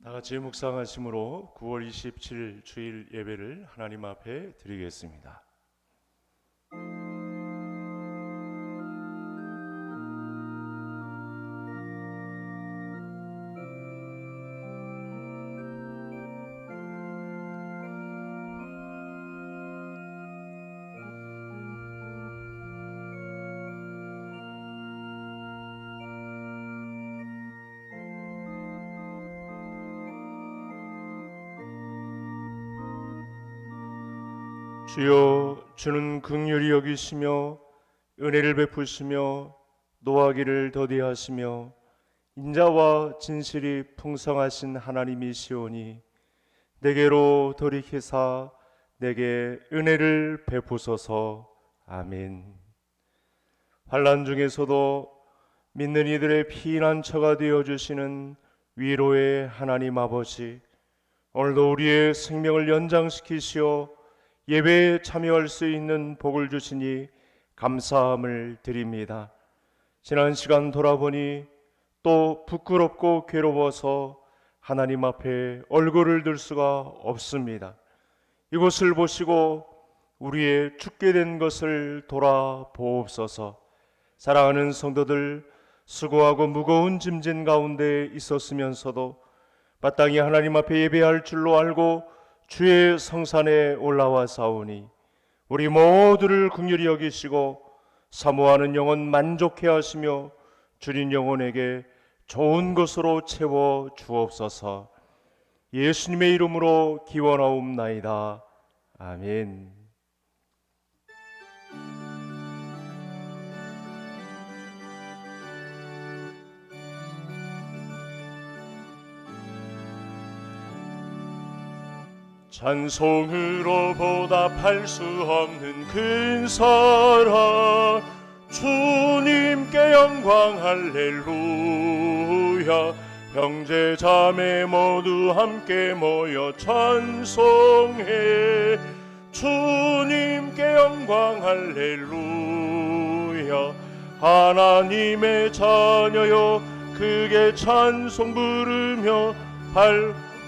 다 같이 묵상하심으로 9월 27일 주일 예배를 하나님 앞에 드리겠습니다. 주여, 주는 긍휼히 여기시며 은혜를 베푸시며 노하기를 더디하시며 인자와 진실이 풍성하신 하나님이시오니 내게로 돌이키사 내게 은혜를 베푸소서. 아멘. 환난 중에서도 믿는 이들의 피난처가 되어주시는 위로의 하나님 아버지, 오늘도 우리의 생명을 연장시키시어 예배에 참여할 수 있는 복을 주시니 감사함을 드립니다. 지난 시간 돌아보니 또 부끄럽고 괴로워서 하나님 앞에 얼굴을 들 수가 없습니다. 이곳을 보시고 우리의 죽게 된 것을 돌아보옵소서. 사랑하는 성도들, 수고하고 무거운 짐진 가운데 있었으면서도 마땅히 하나님 앞에 예배할 줄로 알고 주의 성산에 올라와 사오니 우리 모두를 긍휼히 여기시고 사모하는 영혼 만족해 하시며 주린 영혼에게 좋은 것으로 채워 주옵소서. 예수님의 이름으로 기원하옵나이다. 아멘. 찬송으로 보답할 수 없는 큰 사랑, 주님께 영광 할렐루야. 형제 자매 모두 함께 모여 찬송해. 주님께 영광 할렐루야. 하나님의 자녀여 크게 찬송 부르며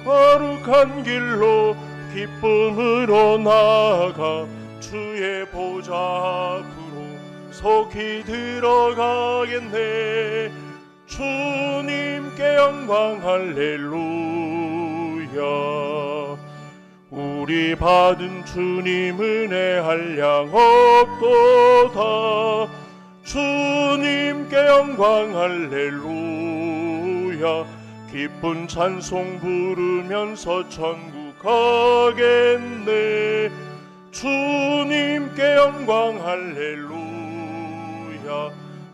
거룩한 길로 기쁨으로 나아가 주의 보좌 앞으로 속히 들어가겠네. 주님께 영광 할렐루야. 우리 받은 주님 은혜 한량 없도다. 주님께 영광 할렐루야. 기쁜 찬송 부르면서 천국 가겠네. 주님께 영광 할렐루야.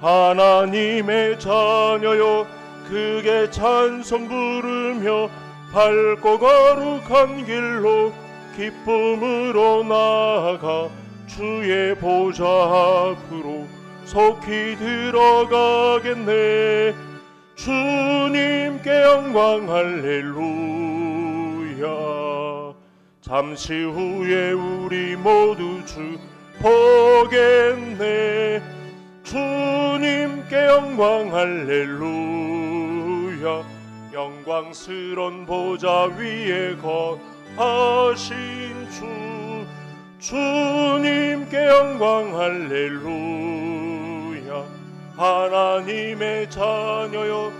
하나님의 자녀여 크게 찬송 부르며 밝고 거룩한 길로 기쁨으로 나아가 주의 보좌 앞으로 속히 들어가겠네. 주님께 영광 할렐루야. 잠시 후에 우리 모두 주 보겠네. 주님께 영광 할렐루야. 영광스런 보좌 위에 거하신 주님께 영광 할렐루야. 하나님의 자녀여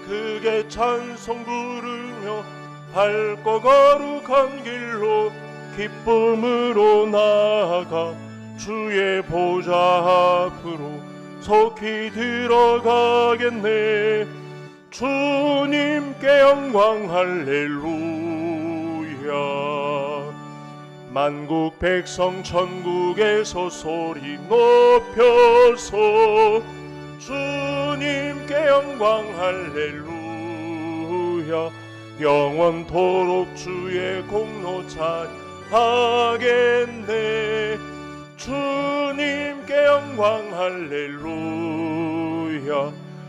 크게 찬송 부르며 밝고 거룩한 길로 기쁨으로 나아가 주의 보좌 앞으로 속히 들어가겠네. 주님께 영광 할렐루야. 만국 백성 천국에서 소리 높여서 주님께 영광 할렐루야. 영원토록 주의 공로 찬하겠네. 주님께 영광 할렐루야.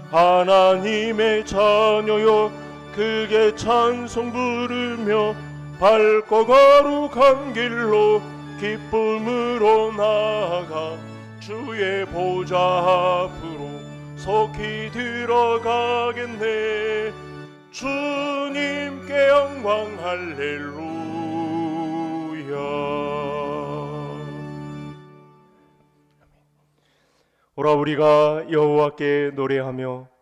하나님의 자녀여 크게 찬송 부르며 밝고 거룩한 길로 기쁨으로 나아가 주의 보좌 앞으로 속히 들어가겠네. 주님께 영광 할렐루야. 오라 우리가 여호와께 노래하며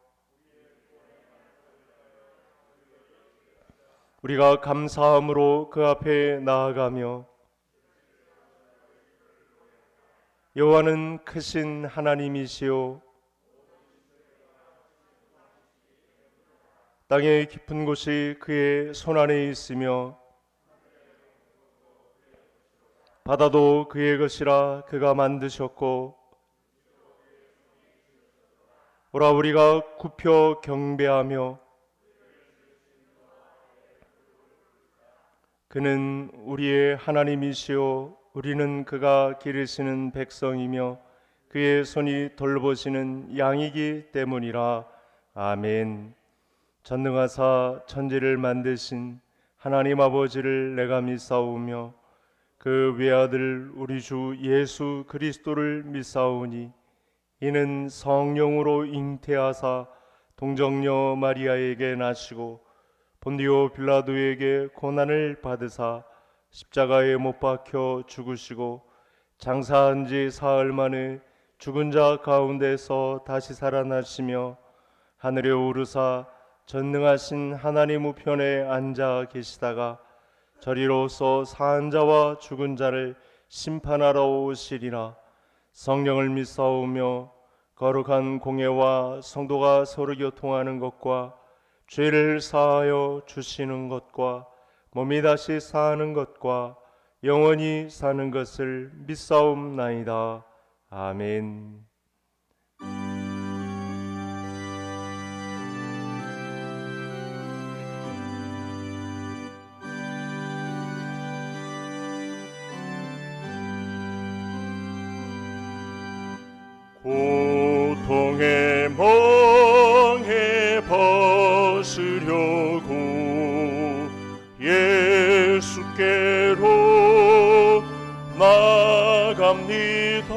우리가 감사함으로 그 앞에 나아가며 여호와는 크신 하나님이시요 땅의 깊은 곳이 그의 손안에 있으며 바다도 그의 것이라 그가 만드셨고 오라 우리가 굽혀 경배하며 그는 우리의 하나님이시요 우리는 그가 기르시는 백성이며 그의 손이 돌보시는 양이기 때문이라. 아멘. 전능하사 천지를 만드신 하나님 아버지를 내가 믿사오며 그 외아들 우리 주 예수 그리스도를 믿사오니 이는 성령으로 잉태하사 동정녀 마리아에게 나시고 본디오 빌라도에게 고난을 받으사 십자가에 못 박혀 죽으시고 장사한 지 사흘 만에 죽은 자 가운데서 다시 살아나시며 하늘에 오르사 전능하신 하나님 우편에 앉아 계시다가 저리로서 사한 자와 죽은 자를 심판하러 오시리라. 성령을 믿사오며 거룩한 공예와 성도가 서로 교통하는 것과 죄를 사하여 주시는 것과 몸이 다시 사는 것과 영원히 사는 것을 믿사옵나이다. 아멘. 고통의 멍에 벗으려고 예수께로 나갑니다.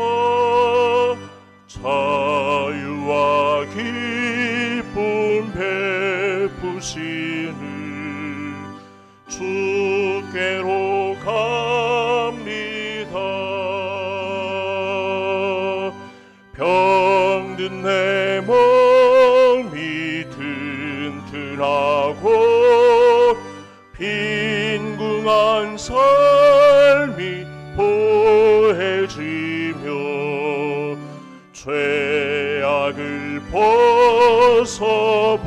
자유와 기쁨 베푸시는 주께로 갑니다. 병든 내 몸이 튼튼하고 빈궁한 삶이 보해지며 죄악을 벗어버리려고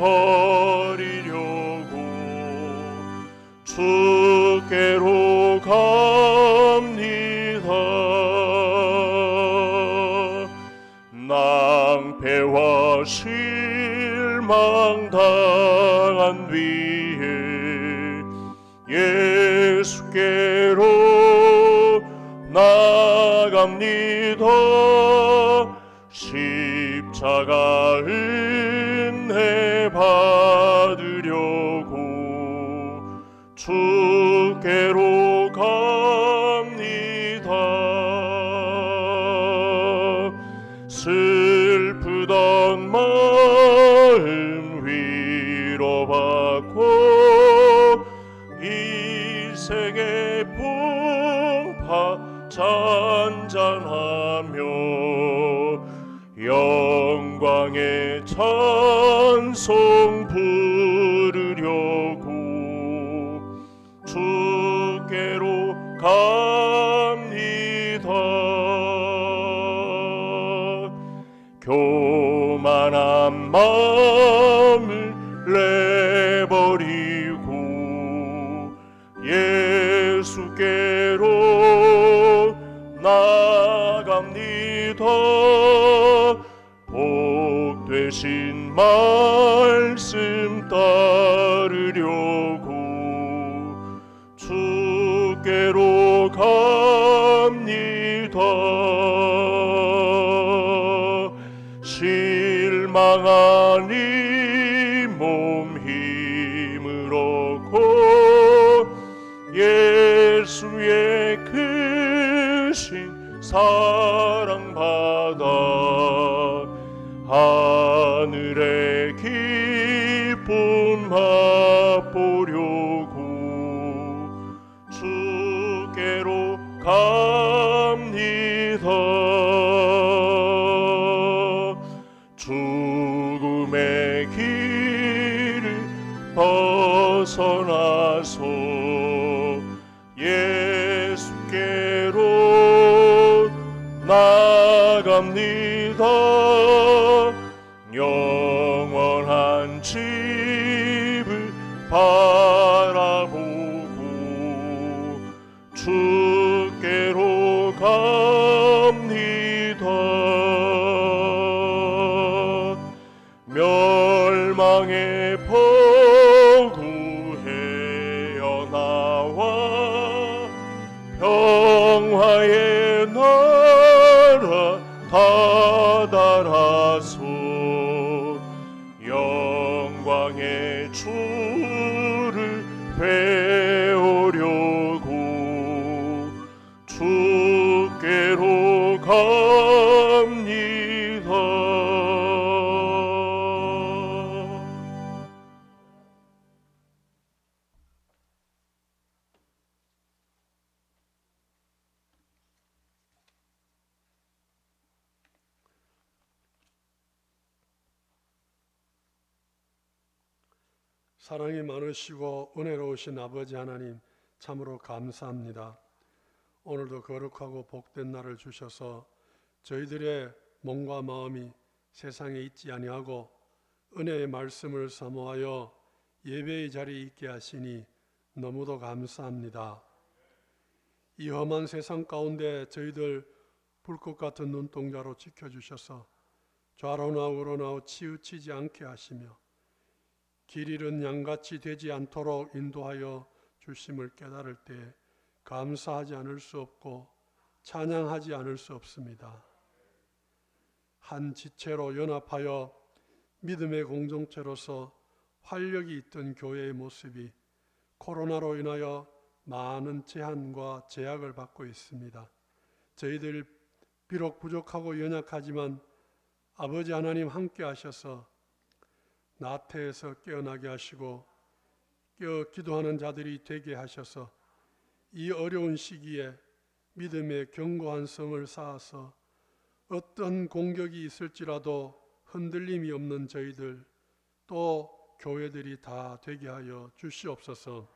주께로 갑니다. 낭패와 실망 당한 뒤에 예수께로 나갑니다. 십자가 은혜 받으려고 주께로 갑니다. 슬프던 마음 위로받고 이 세계 풍파 잔잔하며 영광의 찬송 부르려고 주께로 갑니다. 교만한 마음을 내버리고 예수께로 복 되신 말씀 따르려고 주께로 갑니다. 실망한 이 몸 힘을 얻고 예수의 크신 사랑 받아 하늘의 기쁨 맛보려고 주께로 갑니다. 죽음의 길을 벗어나서 예수께로 나갑니다. 영원한 집을 바라보고 주께로 갑니다. 멸망의 포구 헤어나와 평화의 나라 다다라서 영광의 주를 배우려고 주께로 갑니다. 사랑이 많으시고 은혜로우신 아버지 하나님, 참으로 감사합니다. 오늘도 거룩하고 복된 날을 주셔서 저희들의 몸과 마음이 세상에 있지 아니하고 은혜의 말씀을 사모하여 예배의 자리에 있게 하시니 너무도 감사합니다. 이 험한 세상 가운데 저희들 불꽃 같은 눈동자로 지켜주셔서 좌로나 우로나 치우치지 않게 하시며 길 잃은 양같이 되지 않도록 인도하여 주심을 깨달을 때 감사하지 않을 수 없고 찬양하지 않을 수 없습니다. 한 지체로 연합하여 믿음의 공동체로서 활력이 있던 교회의 모습이 코로나로 인하여 많은 제한과 제약을 받고 있습니다. 저희들 비록 부족하고 연약하지만 아버지 하나님 함께 하셔서 나태해서 깨어나게 하시고 깨어 기도하는 자들이 되게 하셔서 이 어려운 시기에 믿음의 견고한 성을 쌓아서 어떤 공격이 있을지라도 흔들림이 없는 저희들 또 교회들이 다 되게 하여 주시옵소서.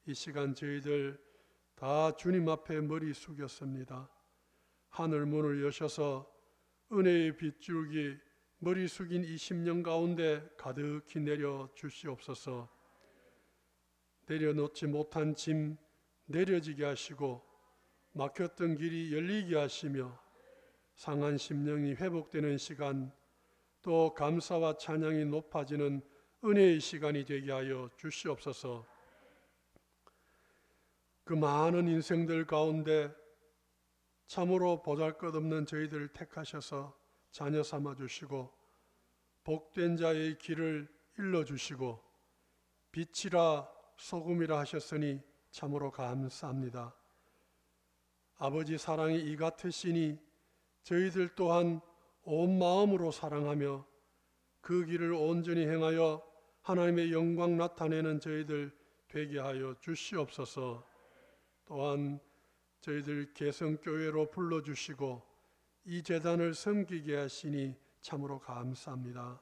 이 시간 저희들 다 주님 앞에 머리 숙였습니다. 하늘 문을 여셔서 은혜의 빗줄기 머리 숙인 이 10년 가운데 가득히 내려 주시옵소서. 내려놓지 못한 짐 내려지게 하시고 막혔던 길이 열리게 하시며 상한 심령이 회복되는 시간, 또 감사와 찬양이 높아지는 은혜의 시간이 되게 하여 주시옵소서. 그 많은 인생들 가운데 참으로 보잘것없는 저희들을 택하셔서 자녀 삼아 주시고 복된 자의 길을 일러 주시고 빛이라 소금이라 하셨으니 참으로 감사합니다. 아버지 사랑이 이 같으시니 저희들 또한 온 마음으로 사랑하며 그 길을 온전히 행하여 하나님의 영광 나타내는 저희들 되게 하여 주시옵소서. 또한 저희들 개성교회로 불러주시고 이 재단을 섬기게 하시니 참으로 감사합니다.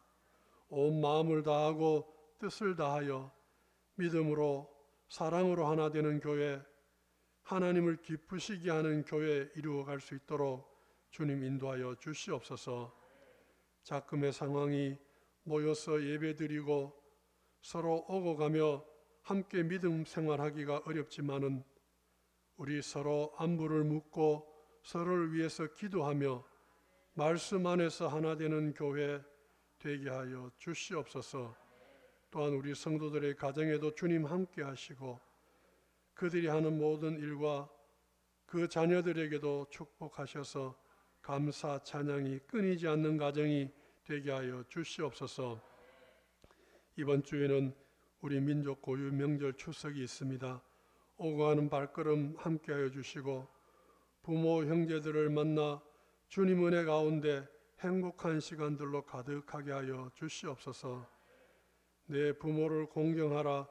온 마음을 다하고 뜻을 다하여 믿음으로 사랑으로 하나 되는 교회, 하나님을 기쁘시게 하는 교회 이루어갈 수 있도록 주님 인도하여 주시옵소서. 작금의 상황이 모여서 예배드리고 서로 오고 가며 함께 믿음 생활하기가 어렵지만은 우리 서로 안부를 묻고 서로를 위해서 기도하며 말씀 안에서 하나 되는 교회 되게 하여 주시옵소서. 또한 우리 성도들의 가정에도 주님 함께 하시고 그들이 하는 모든 일과 그 자녀들에게도 축복하셔서 감사 찬양이 끊이지 않는 가정이 되게 하여 주시옵소서. 이번 주에는 우리 민족 고유 명절 추석이 있습니다. 오고 가는 발걸음 함께 하여 주시고 부모 형제들을 만나 주님 은혜 가운데 행복한 시간들로 가득하게 하여 주시옵소서. 내 부모를 공경하라.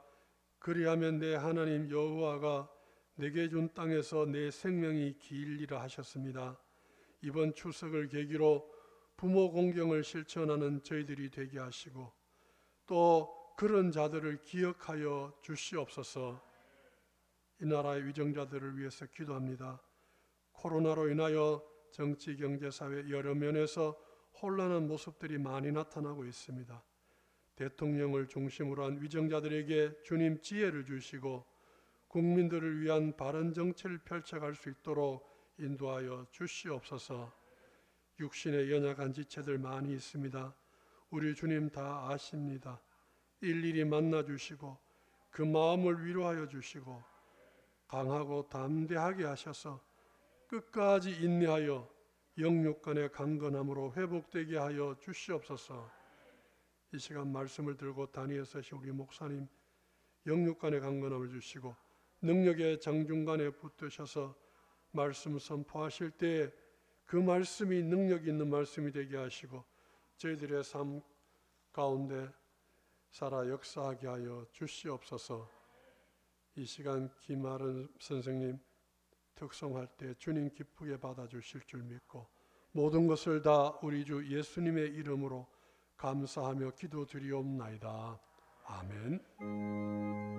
그리하면 내 하나님 여호와가 내게 준 땅에서 내 생명이 길리라 하셨습니다. 이번 추석을 계기로 부모 공경을 실천하는 저희들이 되게 하시고 또 그런 자들을 기억하여 주시옵소서. 이 나라의 위정자들을 위해서 기도합니다. 코로나로 인하여 정치, 경제, 사회 여러 면에서 혼란한 모습들이 많이 나타나고 있습니다. 대통령을 중심으로 한 위정자들에게 주님 지혜를 주시고 국민들을 위한 바른 정치를 펼쳐갈 수 있도록 인도하여 주시옵소서. 육신의 연약한 지체들 많이 있습니다. 우리 주님 다 아십니다. 일일이 만나 주시고 그 마음을 위로하여 주시고 강하고 담대하게 하셔서 끝까지 인내하여 영육간의 강건함으로 회복되게 하여 주시옵소서. 이 시간 말씀을 들고 단위에 서신 우리 목사님 영육간의 강건함을 주시고 능력의 장중간에 붙드셔서 말씀 선포하실 때 그 말씀이 능력 있는 말씀이 되게 하시고 저희들의 삶 가운데 살아 역사하게 하여 주시옵소서. 이 시간 김아른 선생님 특송할 때 주님 기쁘게 받아주실 줄 믿고 모든 것을 다 우리 주 예수님의 이름으로 감사하며 기도드리옵나이다. 아멘.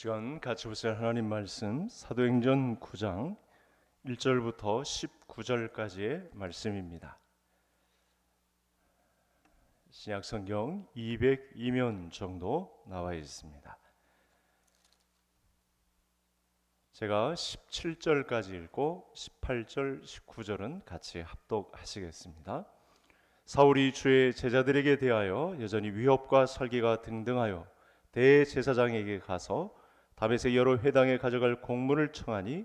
시간 같이 보실 하나님 말씀 사도행전 9장 1절부터 19절까지의 말씀입니다. 신약성경 202면 정도 나와 있습니다. 제가 17절까지 읽고 18절, 19절은 같이 합독하시겠습니다. 사울이 주의 제자들에게 대하여 여전히 위협과 설계가 등등하여 대제사장에게 가서 다메섹 여러 회당에 가져갈 공문을 청하니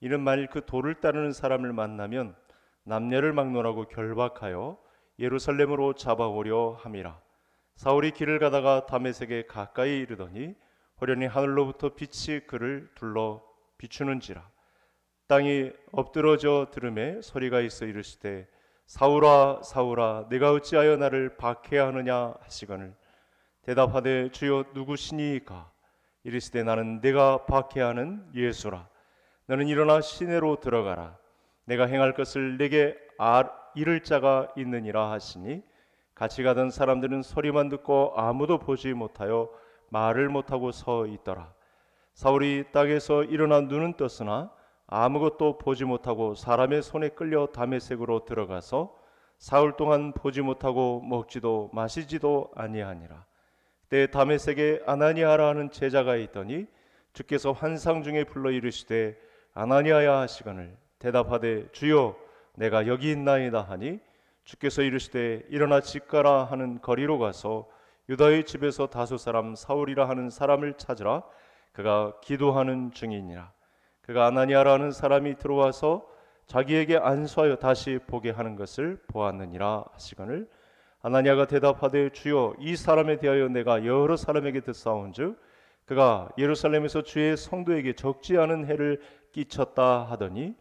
이는 만일 그 도를 따르는 사람을 만나면 남녀를 막론하고 결박하여 예루살렘으로 잡아오려 함이라. 사울이 길을 가다가 다메섹에 가까이 이르더니 호련히 하늘로부터 빛이 그를 둘러 비추는지라. 땅이 엎드러져 들음에 소리가 있어 이르시되 사울아 사울아 내가 어찌하여 나를 박해하느냐 하시거늘 대답하되 주여 누구시니이까? 이르시되 나는 내가 박해하는 예수라. 너는 일어나 시내로 들어가라. 내가 행할 것을 내게 이를 자가 있느니라 하시니 같이 가던 사람들은 소리만 듣고 아무도 보지 못하여 말을 못하고 서 있더라. 사울이 땅에서 일어나 눈은 떴으나 아무것도 보지 못하고 사람의 손에 끌려 다메섹으로 들어가서 사흘 동안 보지 못하고 먹지도 마시지도 아니하니라. 그때 다메섹에 아나니아라 하는 제자가 있더니 주께서 환상 중에 불러 이르시되 아나니아야 하시거늘 대답하되 주여 내가 여기 있나이다 하니 주께서 이르시되 일어나 집 가라 하는 거리로 가서 유다의 집에서 다섯 사람 사울이라 하는 사람을 찾으라. 그가 기도하는 중이니라. 그가 아나니아라 하는 사람이 들어와서 자기에게 안수하여 다시 보게 하는 것을 보았느니라 하시거늘 아나니아가 대답하되 주여 이 사람에 대하여 내가 여러 사람에게 듣사온즉 그가 예루살렘에서 주의 성도에게 적지 않은 해를 끼쳤다 하더니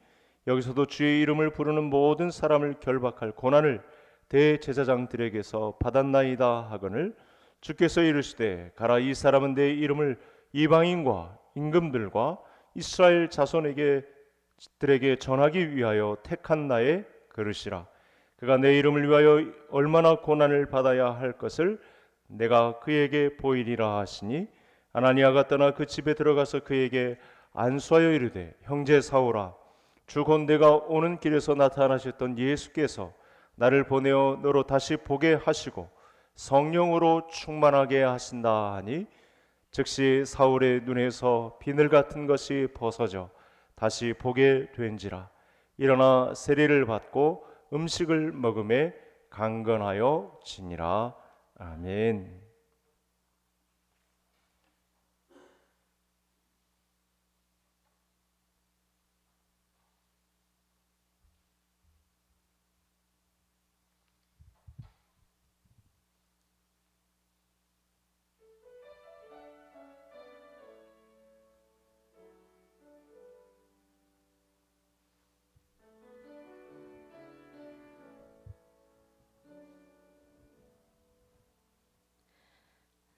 여기서도 주의 이름을 부르는 모든 사람을 결박할 고난을 대제사장들에게서 받았나이다 하거늘 주께서 이르시되 가라 이 사람은 내 이름을 이방인과 임금들과 이스라엘 자손에게 들에게 전하기 위하여 택한 나의 그릇이라. 그가 내 이름을 위하여 얼마나 고난을 받아야 할 것을 내가 그에게 보이리라 하시니 아나니아가 떠나 그 집에 들어가서 그에게 안수하여 이르되 형제 사울아 주 곧 내가 오는 길에서 나타나셨던 예수께서 나를 보내어 너로 다시 보게 하시고 성령으로 충만하게 하신다 하니 즉시 사울의 눈에서 비늘 같은 것이 벗어져 다시 보게 된지라. 일어나 세례를 받고 음식을 먹음에 강건하여 지니라. 아멘.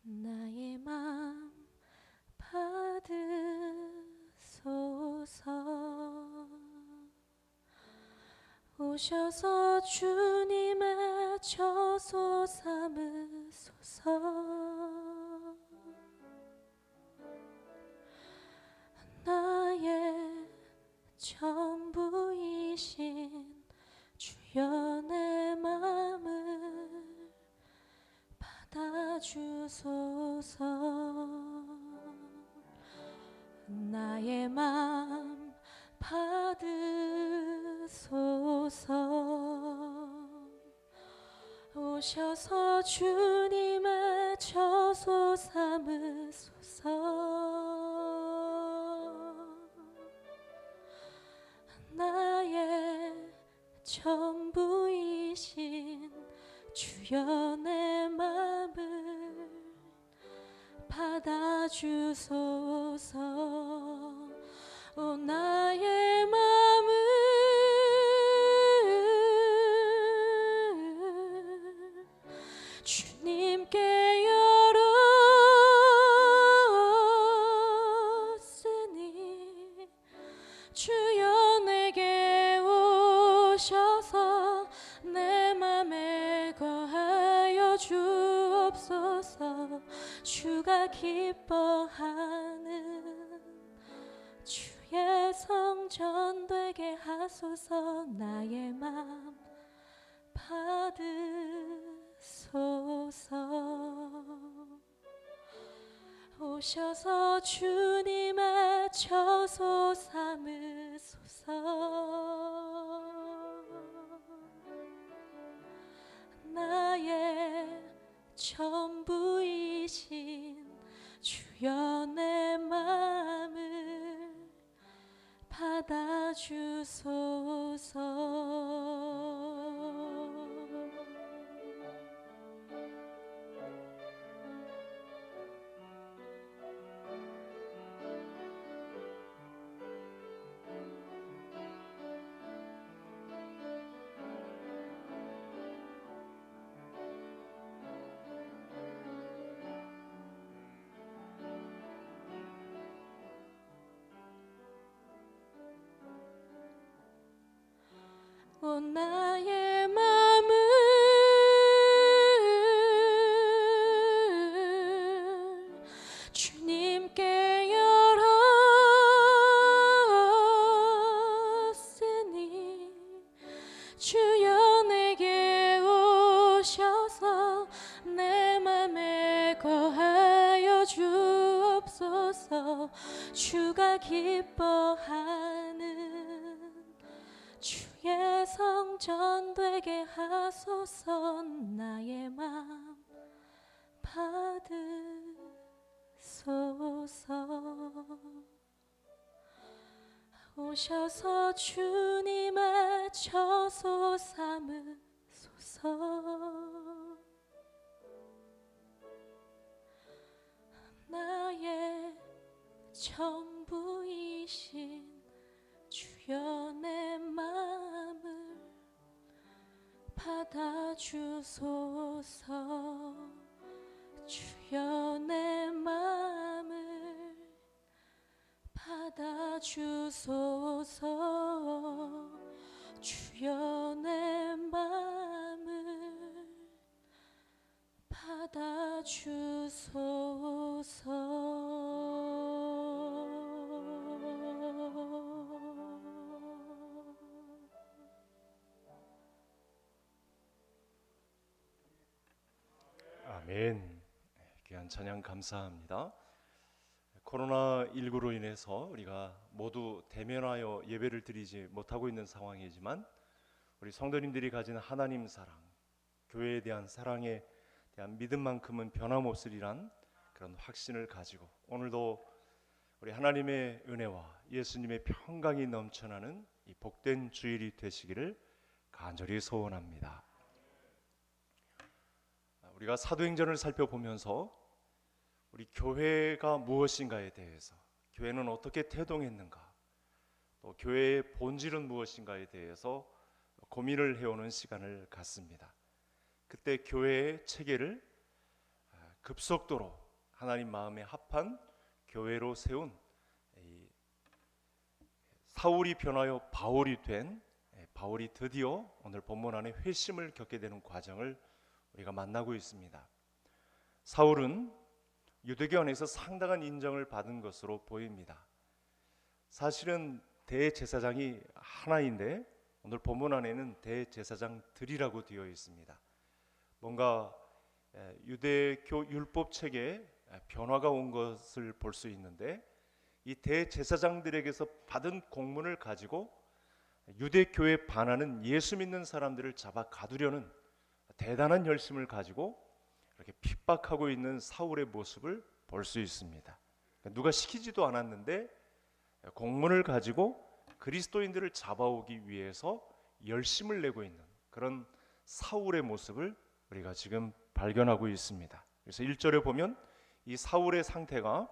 나의 맘 받으소서. 오셔서 주님의 저소 삼으소서. 나의 전부이신 주여 내 맘을 받아주소서. 나의 맘 받으소서. 오셔서 주님의 저소 삼으소서. 나의 전부이신 주여 내 맘을 받아주소서. 오 나의 맘을 주님께 열었으니 주여 내게 오셔서 내 맘에 거하여 주옵소서. 주가 기뻐하는 주의 성전 되게 하소서. 나의 맘 받으소서. 오셔서 주님의 저소 삼으소서. 나의 전부이신 주여 내 맘을 받아주소서. 오 나의 맘을 주님께 열었으니 주여 내게 오셔서 내 맘에 거하여 주옵소서. 주가 기뻐하는 주의 성전 되게 하소서. 나의 맘 받으소서. 오셔서 주님의 저소 삼으소서. 나의 전부이신 주여 내 맘을 받아주소서. 주여 내 맘을 받아주소서. 주여 내 맘을 받아주소서. 아멘. 귀한 찬양 감사합니다. 코로나19로 인해서 우리가 모두 대면하여 예배를 드리지 못하고 있는 상황이지만 우리 성도님들이 가진 하나님 사랑, 교회에 대한 사랑에 대한 믿음만큼은 변함없으리란 그런 확신을 가지고 오늘도 우리 하나님의 은혜와 예수님의 평강이 넘쳐나는 이 복된 주일이 되시기를 간절히 소원합니다. 우리가 사도행전을 살펴보면서 우리 교회가 무엇인가에 대해서, 교회는 어떻게 태동했는가, 또 교회의 본질은 무엇인가에 대해서 고민을 해오는 시간을 갖습니다. 그때 교회의 체계를 급속도로 하나님 마음에 합한 교회로 세운 사울이 변하여 바울이 된 바울이 드디어 오늘 본문 안에 회심을 겪게 되는 과정을 우리가 만나고 있습니다. 사울은 유대교 안에서 상당한 인정을 받은 것으로 보입니다. 사실은 대제사장이 하나인데 오늘 본문 안에는 대제사장들이라고 되어 있습니다. 뭔가 유대교 율법 체계에 변화가 온 것을 볼 수 있는데 이 대제사장들에게서 받은 공문을 가지고 유대교에 반하는 예수 믿는 사람들을 잡아 가두려는 대단한 열심을 가지고 이렇게 핍박하고 있는 사울의 모습을 볼 수 있습니다. 누가 시키지도 않았는데 공문을 가지고 그리스도인들을 잡아오기 위해서 열심을 내고 있는 그런 사울의 모습을 우리가 지금 발견하고 있습니다. 그래서 1절에 보면 이 사울의 상태가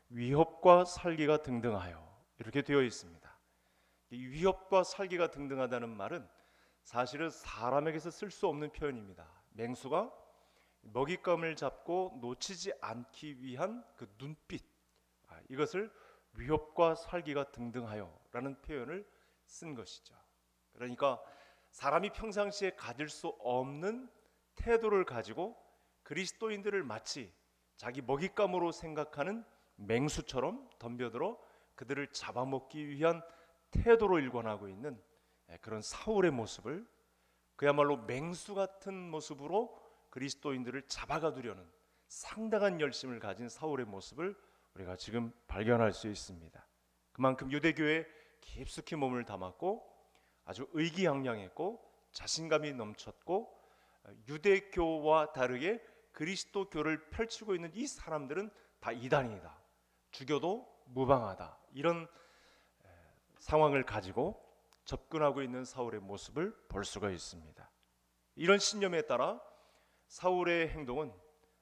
위협과 살기가 등등하여 이렇게 되어 있습니다. 이 위협과 살기가 등등하다는 말은 사실은 사람에게서 쓸 수 없는 표현입니다. 맹수가 먹잇감을 잡고 놓치지 않기 위한 그 눈빛, 이것을 위협과 살기가 등등하여 라는 표현을 쓴 것이죠. 그러니까 사람이 평상시에 가질 수 없는 태도를 가지고 그리스도인들을 마치 자기 먹잇감으로 생각하는 맹수처럼 덤벼들어 그들을 잡아먹기 위한 태도로 일관하고 있는 그런 사울의 모습을, 그야말로 맹수 같은 모습으로 그리스도인들을 잡아가두려는 상당한 열심을 가진 사울의 모습을 우리가 지금 발견할 수 있습니다. 그만큼 유대교에 깊숙이 몸을 담았고 아주 의기양양했고 자신감이 넘쳤고 유대교와 다르게 그리스도교를 펼치고 있는 이 사람들은 다 이단이다, 죽여도 무방하다, 이런 상황을 가지고 접근하고 있는 사울의 모습을 볼 수가 있습니다. 이런 신념에 따라 사울의 행동은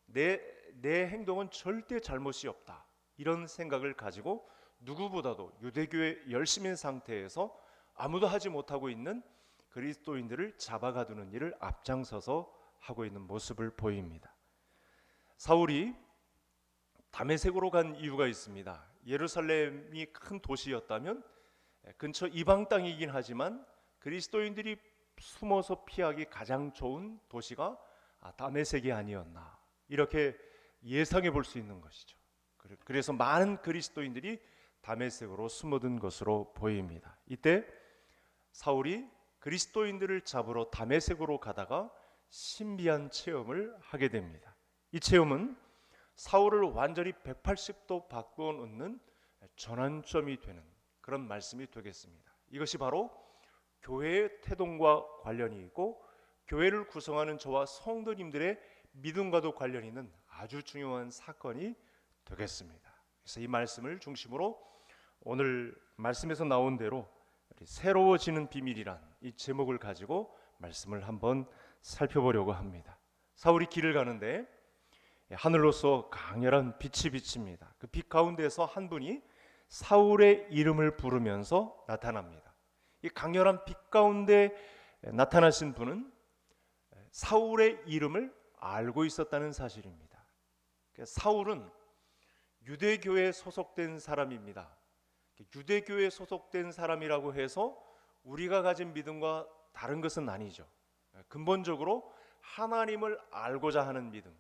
내 행동은 절대 잘못이 없다, 이런 생각을 가지고 누구보다도 유대교의 열심인 상태에서 아무도 하지 못하고 있는 그리스도인들을 잡아가두는 일을 앞장서서 하고 있는 모습을 보입니다. 사울이 다메섹으로 간 이유가 있습니다. 예루살렘이 큰 도시였다면 근처 이방 땅이긴 하지만 그리스도인들이 숨어서 피하기 가장 좋은 도시가 다메섹이 아니었나, 이렇게 예상해 볼 수 있는 것이죠. 그래서 많은 그리스도인들이 다메섹으로 숨어든 것으로 보입니다. 이때 사울이 그리스도인들을 잡으러 다메섹으로 가다가 신비한 체험을 하게 됩니다. 이 체험은 사울을 완전히 180도 바꾸어 놓는 전환점이 되는 그런 말씀이 되겠습니다. 이것이 바로 교회의 태동과 관련이 있고 교회를 구성하는 저와 성도님들의 믿음과도 관련이 있는 아주 중요한 사건이 되겠습니다. 그래서 이 말씀을 중심으로 오늘 말씀에서 나온 대로 새로워지는 비밀이란 이 제목을 가지고 말씀을 한번 살펴보려고 합니다. 사울이 길을 가는데 하늘로서 강렬한 빛이 비칩니다. 그 빛 가운데서 한 분이 사울의 이름을 부르면서 나타납니다. 이 강렬한 빛 가운데 나타나신 분은 사울의 이름을 알고 있었다는 사실입니다. 사울은 유대교에 소속된 사람입니다. 유대교에 소속된 사람이라고 해서 우리가 가진 믿음과 다른 것은 아니죠. 근본적으로 하나님을 알고자 하는 믿음,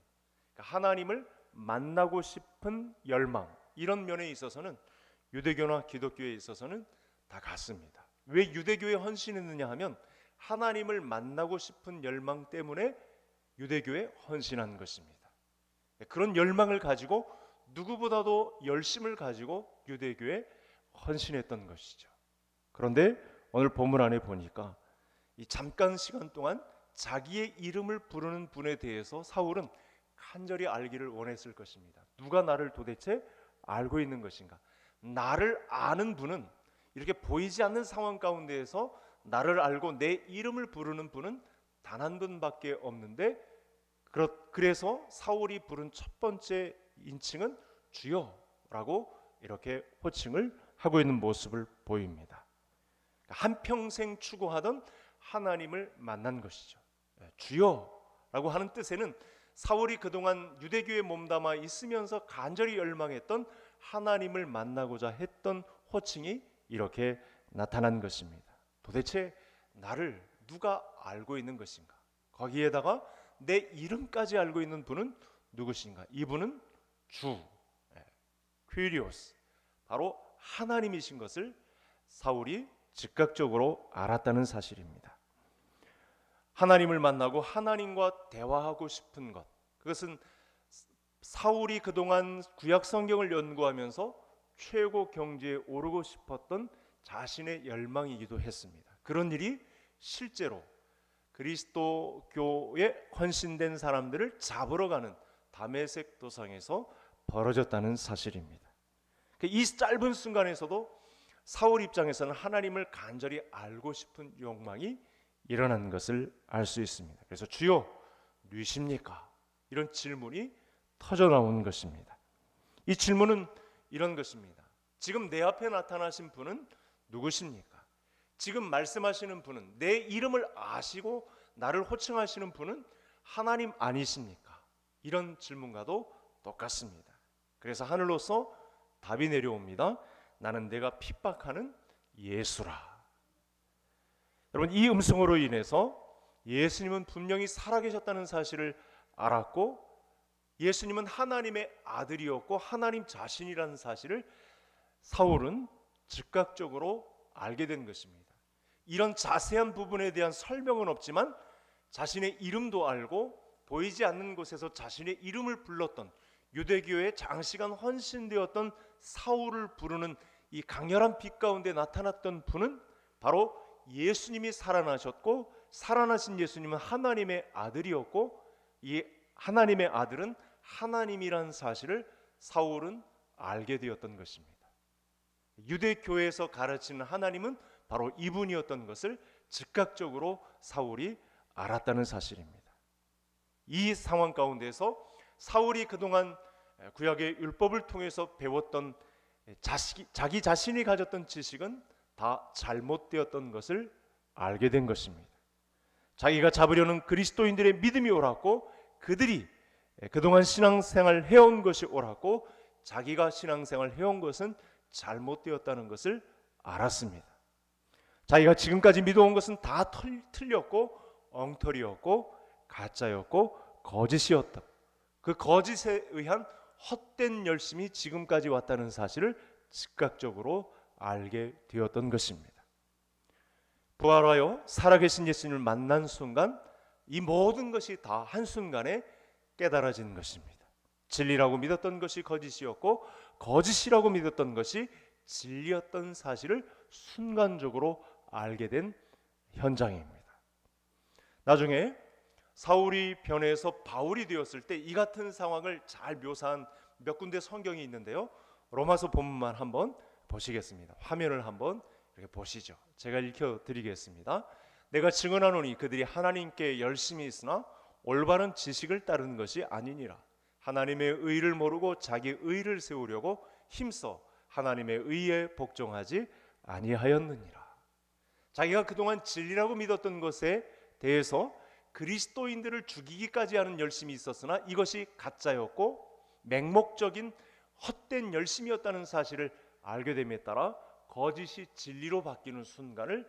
그러니까 하나님을 만나고 싶은 열망, 이런 면에 있어서는 유대교나 기독교에 있어서는 다 같습니다. 왜 유대교에 헌신했느냐 하면 하나님을 만나고 싶은 열망 때문에 유대교에 헌신한 것입니다. 그런 열망을 가지고 누구보다도 열심을 가지고 유대교에 헌신했던 것이죠. 그런데 오늘 본문 안에 보니까 이 잠깐 시간 동안 자기의 이름을 부르는 분에 대해서 사울은 간절히 알기를 원했을 것입니다. 누가 나를 도대체 알고 있는 것인가? 나를 아는 분은, 이렇게 보이지 않는 상황 가운데에서 나를 알고 내 이름을 부르는 분은 단 한 분밖에 없는데, 그래서 사울이 부른 첫 번째 인칭은 주여라고 이렇게 호칭을 하고 있는 모습을 보입니다. 한평생 추구하던 하나님을 만난 것이죠. 주여라고 하는 뜻에는 사울이 그동안 유대교에 몸담아 있으면서 간절히 열망했던 하나님을 만나고자 했던 호칭이 이렇게 나타난 것입니다. 도대체 나를 누가 알고 있는 것인가? 거기에다가 내 이름까지 알고 있는 분은 누구신가? 이분은 주, 퀴리오스, 바로 하나님이신 것을 사울이 즉각적으로 알았다는 사실입니다. 하나님을 만나고 하나님과 대화하고 싶은 것, 그것은 사울이 그동안 구약 성경을 연구하면서 최고 경지에 오르고 싶었던 자신의 열망이기도 했습니다. 그런 일이 실제로 그리스도교에 헌신된 사람들을 잡으러 가는 다메섹 도상에서 벌어졌다는 사실입니다. 이 짧은 순간에서도 사울 입장에서는 하나님을 간절히 알고 싶은 욕망이 일어난 것을 알 수 있습니다. 그래서 주여 누구십니까? 이런 질문이 터져 나온 것입니다. 이 질문은 이런 것입니다. 지금 내 앞에 나타나신 분은 누구십니까? 지금 말씀하시는 분은, 내 이름을 아시고 나를 호칭하시는 분은 하나님 아니십니까? 이런 질문과도 똑같습니다. 그래서 하늘로서 답이 내려옵니다. 나는 내가 핍박하는 예수라. 여러분, 이 음성으로 인해서 예수님은 분명히 살아계셨다는 사실을 알았고, 예수님은 하나님의 아들이었고 하나님 자신이라는 사실을 사울은 즉각적으로 알게 된 것입니다. 이런 자세한 부분에 대한 설명은 없지만 자신의 이름도 알고 보이지 않는 곳에서 자신의 이름을 불렀던, 유대교에 장시간 헌신되었던 사울을 부르는 이 강렬한 빛 가운데 나타났던 분은 바로 예수님이 살아나셨고, 살아나신 예수님은 하나님의 아들이었고, 이 하나님의 아들은 하나님이라는 사실을 사울은 알게 되었던 것입니다. 유대교에서 가르치는 하나님은 바로 이분이었던 것을 즉각적으로 사울이 알았다는 사실입니다. 이 상황 가운데서 사울이 그동안 구약의 율법을 통해서 배웠던 자기 자신이 가졌던 지식은 다 잘못되었던 것을 알게 된 것입니다. 자기가 잡으려는 그리스도인들의 믿음이 옳았고, 그들이 그동안 신앙생활 해온 것이 옳았고, 자기가 신앙생활 해온 것은 잘못되었다는 것을 알았습니다. 자기가 지금까지 믿어온 것은 다 틀렸고 엉터리였고 가짜였고 거짓이었다. 그 거짓에 의한 헛된 열심이 지금까지 왔다는 사실을 즉각적으로 알게 되었던 것입니다. 부활하여 살아계신 예수님을 만난 순간 이 모든 것이 다 한순간에 깨달아진 것입니다. 진리라고 믿었던 것이 거짓이었고 거짓이라고 믿었던 것이 진리였던 사실을 순간적으로 알게 된 현장입니다. 나중에 사울이 변해서 바울이 되었을 때 이 같은 상황을 잘 묘사한 몇 군데 성경이 있는데요, 로마서 본문만 한번 보시겠습니다. 화면을 한번 이렇게 보시죠. 제가 읽혀드리겠습니다. 내가 증언하노니 그들이 하나님께 열심히 있으나 올바른 지식을 따르는 것이 아니니라. 하나님의 의를 모르고 자기 의를 세우려고 힘써 하나님의 의에 복종하지 아니하였느니라. 자기가 그동안 진리라고 믿었던 것에 대해서 그리스도인들을 죽이기까지 하는 열심이 있었으나 이것이 가짜였고 맹목적인 헛된 열심이었다는 사실을 알게 됨에 따라 거짓이 진리로 바뀌는 순간을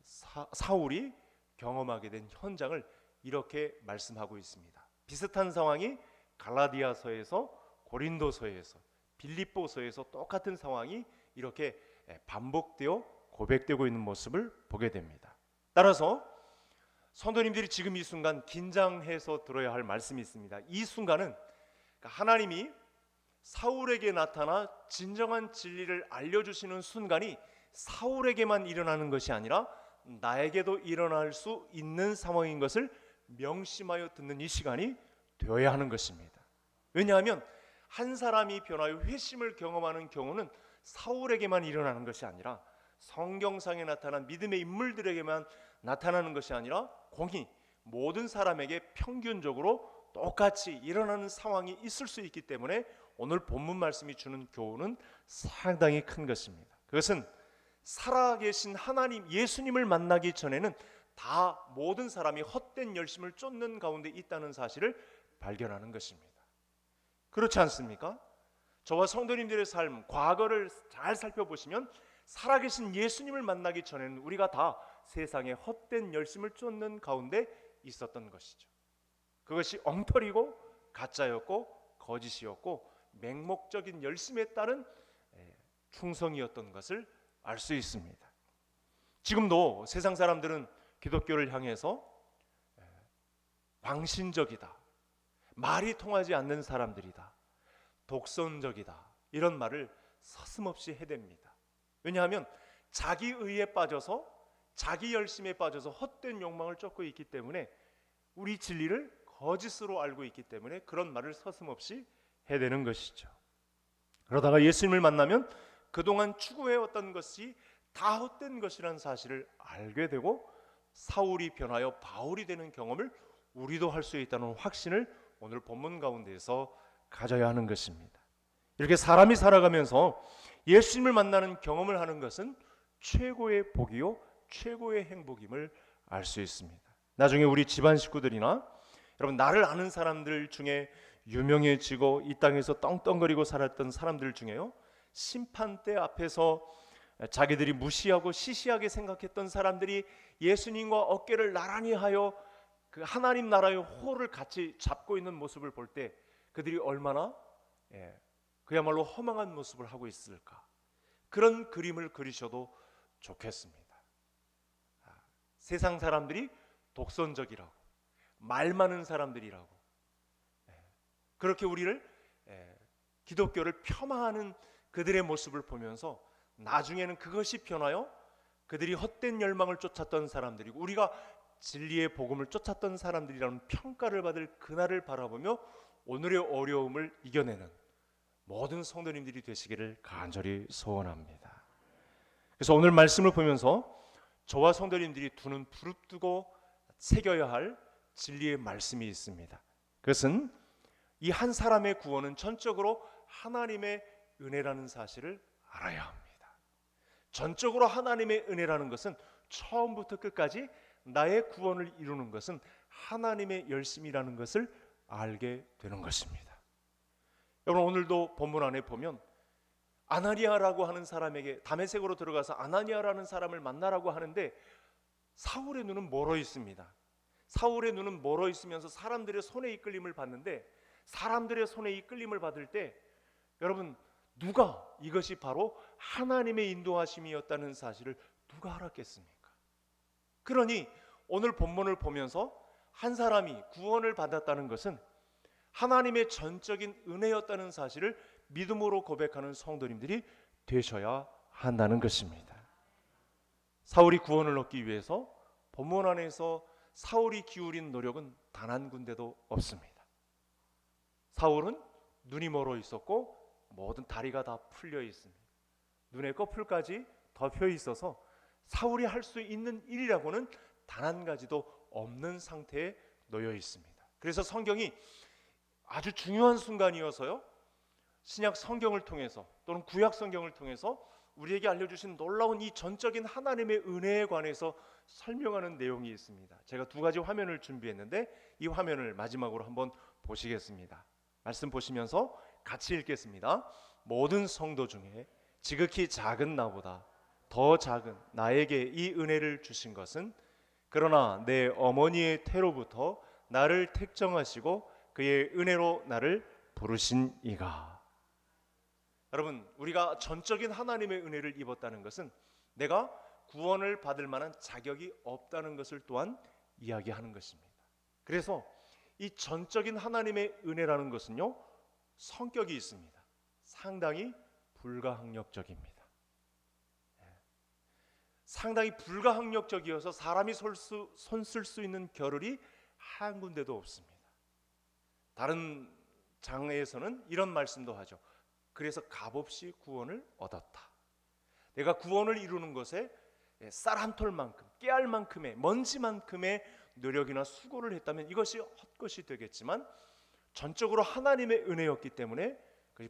사울이 경험하게 된 현장을 이렇게 말씀하고 있습니다. 비슷한 상황이 갈라디아서에서, 고린도서에서, 빌립보서에서 똑같은 상황이 이렇게 반복되어 고백되고 있는 모습을 보게 됩니다. 따라서 성도님들이 지금 이 순간 긴장해서 들어야 할 말씀이 있습니다. 이 순간은 하나님이 사울에게 나타나 진정한 진리를 알려주시는 순간이 사울에게만 일어나는 것이 아니라 나에게도 일어날 수 있는 상황인 것을 명심하여 듣는 이 시간이 되어야 하는 것입니다. 왜냐하면 한 사람이 변하여 회심을 경험하는 경우는 사울에게만 일어나는 것이 아니라 성경상에 나타난 믿음의 인물들에게만 나타나는 것이 아니라 공히 모든 사람에게 평균적으로 똑같이 일어나는 상황이 있을 수 있기 때문에 오늘 본문 말씀이 주는 교훈은 상당히 큰 것입니다. 그것은 살아계신 하나님 예수님을 만나기 전에는 다 모든 사람이 헛된 열심을 쫓는 가운데 있다는 사실을 발견하는 것입니다. 그렇지 않습니까? 저와 성도님들의 삶, 과거를 잘 살펴보시면 살아계신 예수님을 만나기 전에는 우리가 다 세상의 헛된 열심을 쫓는 가운데 있었던 것이죠. 그것이 엉터리고 가짜였고 거짓이었고 맹목적인 열심에 따른 충성이었던 것을 알 수 있습니다. 지금도 세상 사람들은 기독교를 향해서 광신적이다, 말이 통하지 않는 사람들이다, 독선적이다, 이런 말을 서슴없이 해댑니다. 왜냐하면 자기 의에 빠져서 자기 열심에 빠져서 헛된 욕망을 쫓고 있기 때문에 우리 진리를 거짓으로 알고 있기 때문에 그런 말을 서슴없이 해대는 것이죠. 그러다가 예수님을 만나면 그동안 추구해왔던 것이 다 헛된 것이라는 사실을 알게 되고 사울이 변하여 바울이 되는 경험을 우리도 할 수 있다는 확신을 오늘 본문 가운데에서 가져야 하는 것입니다. 이렇게 사람이 살아가면서 예수님을 만나는 경험을 하는 것은 최고의 복이요 최고의 행복임을 알 수 있습니다. 나중에 우리 집안 식구들이나 여러분 나를 아는 사람들 중에 유명해지고 이 땅에서 떵떵거리고 살았던 사람들 중에요, 심판대 앞에서 자기들이 무시하고 시시하게 생각했던 사람들이 예수님과 어깨를 나란히 하여 그 하나님 나라의 호를 같이 잡고 있는 모습을 볼 때 그들이 얼마나 그야말로 허망한 모습을 하고 있을까. 그런 그림을 그리셔도 좋겠습니다. 세상 사람들이 독선적이라고, 말 많은 사람들이라고, 그렇게 우리를 기독교를 폄하하는 그들의 모습을 보면서 나중에는 그것이 변하여 그들이 헛된 열망을 쫓았던 사람들이고 우리가 진리의 복음을 쫓았던 사람들이라는 평가를 받을 그날을 바라보며 오늘의 어려움을 이겨내는 모든 성도님들이 되시기를 간절히 소원합니다. 그래서 오늘 말씀을 보면서 저와 성도님들이 두 눈 부릅뜨고 새겨야 할 진리의 말씀이 있습니다. 그것은 이 한 사람의 구원은 전적으로 하나님의 은혜라는 사실을 알아야 합니다. 전적으로 하나님의 은혜라는 것은 처음부터 끝까지 나의 구원을 이루는 것은 하나님의 열심이라는 것을 알게 되는 것입니다. 여러분 오늘도 본문 안에 보면 아나니아라고 하는 사람에게 다메섹으로 들어가서 아나니아라는 사람을 만나라고 하는데 사울의 눈은 멀어 있습니다. 사울의 눈은 멀어 있으면서 사람들의 손에 이끌림을 받는데 사람들의 손에 이끌림을 받을 때 여러분 누가 이것이 바로 하나님의 인도하심이었다는 사실을 누가 알았겠습니까? 그러니 오늘 본문을 보면서 한 사람이 구원을 받았다는 것은 하나님의 전적인 은혜였다는 사실을 믿음으로 고백하는 성도님들이 되셔야 한다는 것입니다. 사울이 구원을 얻기 위해서 본문 안에서 사울이 기울인 노력은 단 한 군데도 없습니다. 사울은 눈이 멀어 있었고 모든 다리가 다 풀려 있습니다. 눈에 꺼풀까지 덮여 있어서 사울이 할 수 있는 일이라고는 단 한 가지도 없는 상태에 놓여 있습니다. 그래서 성경이 아주 중요한 순간이어서요, 신약 성경을 통해서 또는 구약 성경을 통해서 우리에게 알려주신 놀라운 이 전적인 하나님의 은혜에 관해서 설명하는 내용이 있습니다. 제가 두 가지 화면을 준비했는데 이 화면을 마지막으로 한번 보시겠습니다. 말씀 보시면서 같이 읽겠습니다. 모든 성도 중에 지극히 작은 나보다 더 작은 나에게 이 은혜를 주신 것은 그러나 내 어머니의 태로부터 나를 택정하시고 그의 은혜로 나를 부르신 이가. 여러분, 우리가 전적인 하나님의 은혜를 입었다는 것은 내가 구원을 받을 만한 자격이 없다는 것을 또한 이야기하는 것입니다. 그래서 이 전적인 하나님의 은혜라는 것은요, 성격이 있습니다. 상당히 불가항력적입니다. 상당히 불가항력적이어서 사람이 손 쓸 수 있는 겨를이 한 군데도 없습니다. 다른 장에서는 이런 말씀도 하죠. 그래서 값없이 구원을 얻었다. 내가 구원을 이루는 것에 쌀 한 톨만큼, 깨알만큼의, 먼지만큼의 노력이나 수고를 했다면 이것이 헛것이 되겠지만 전적으로 하나님의 은혜였기 때문에,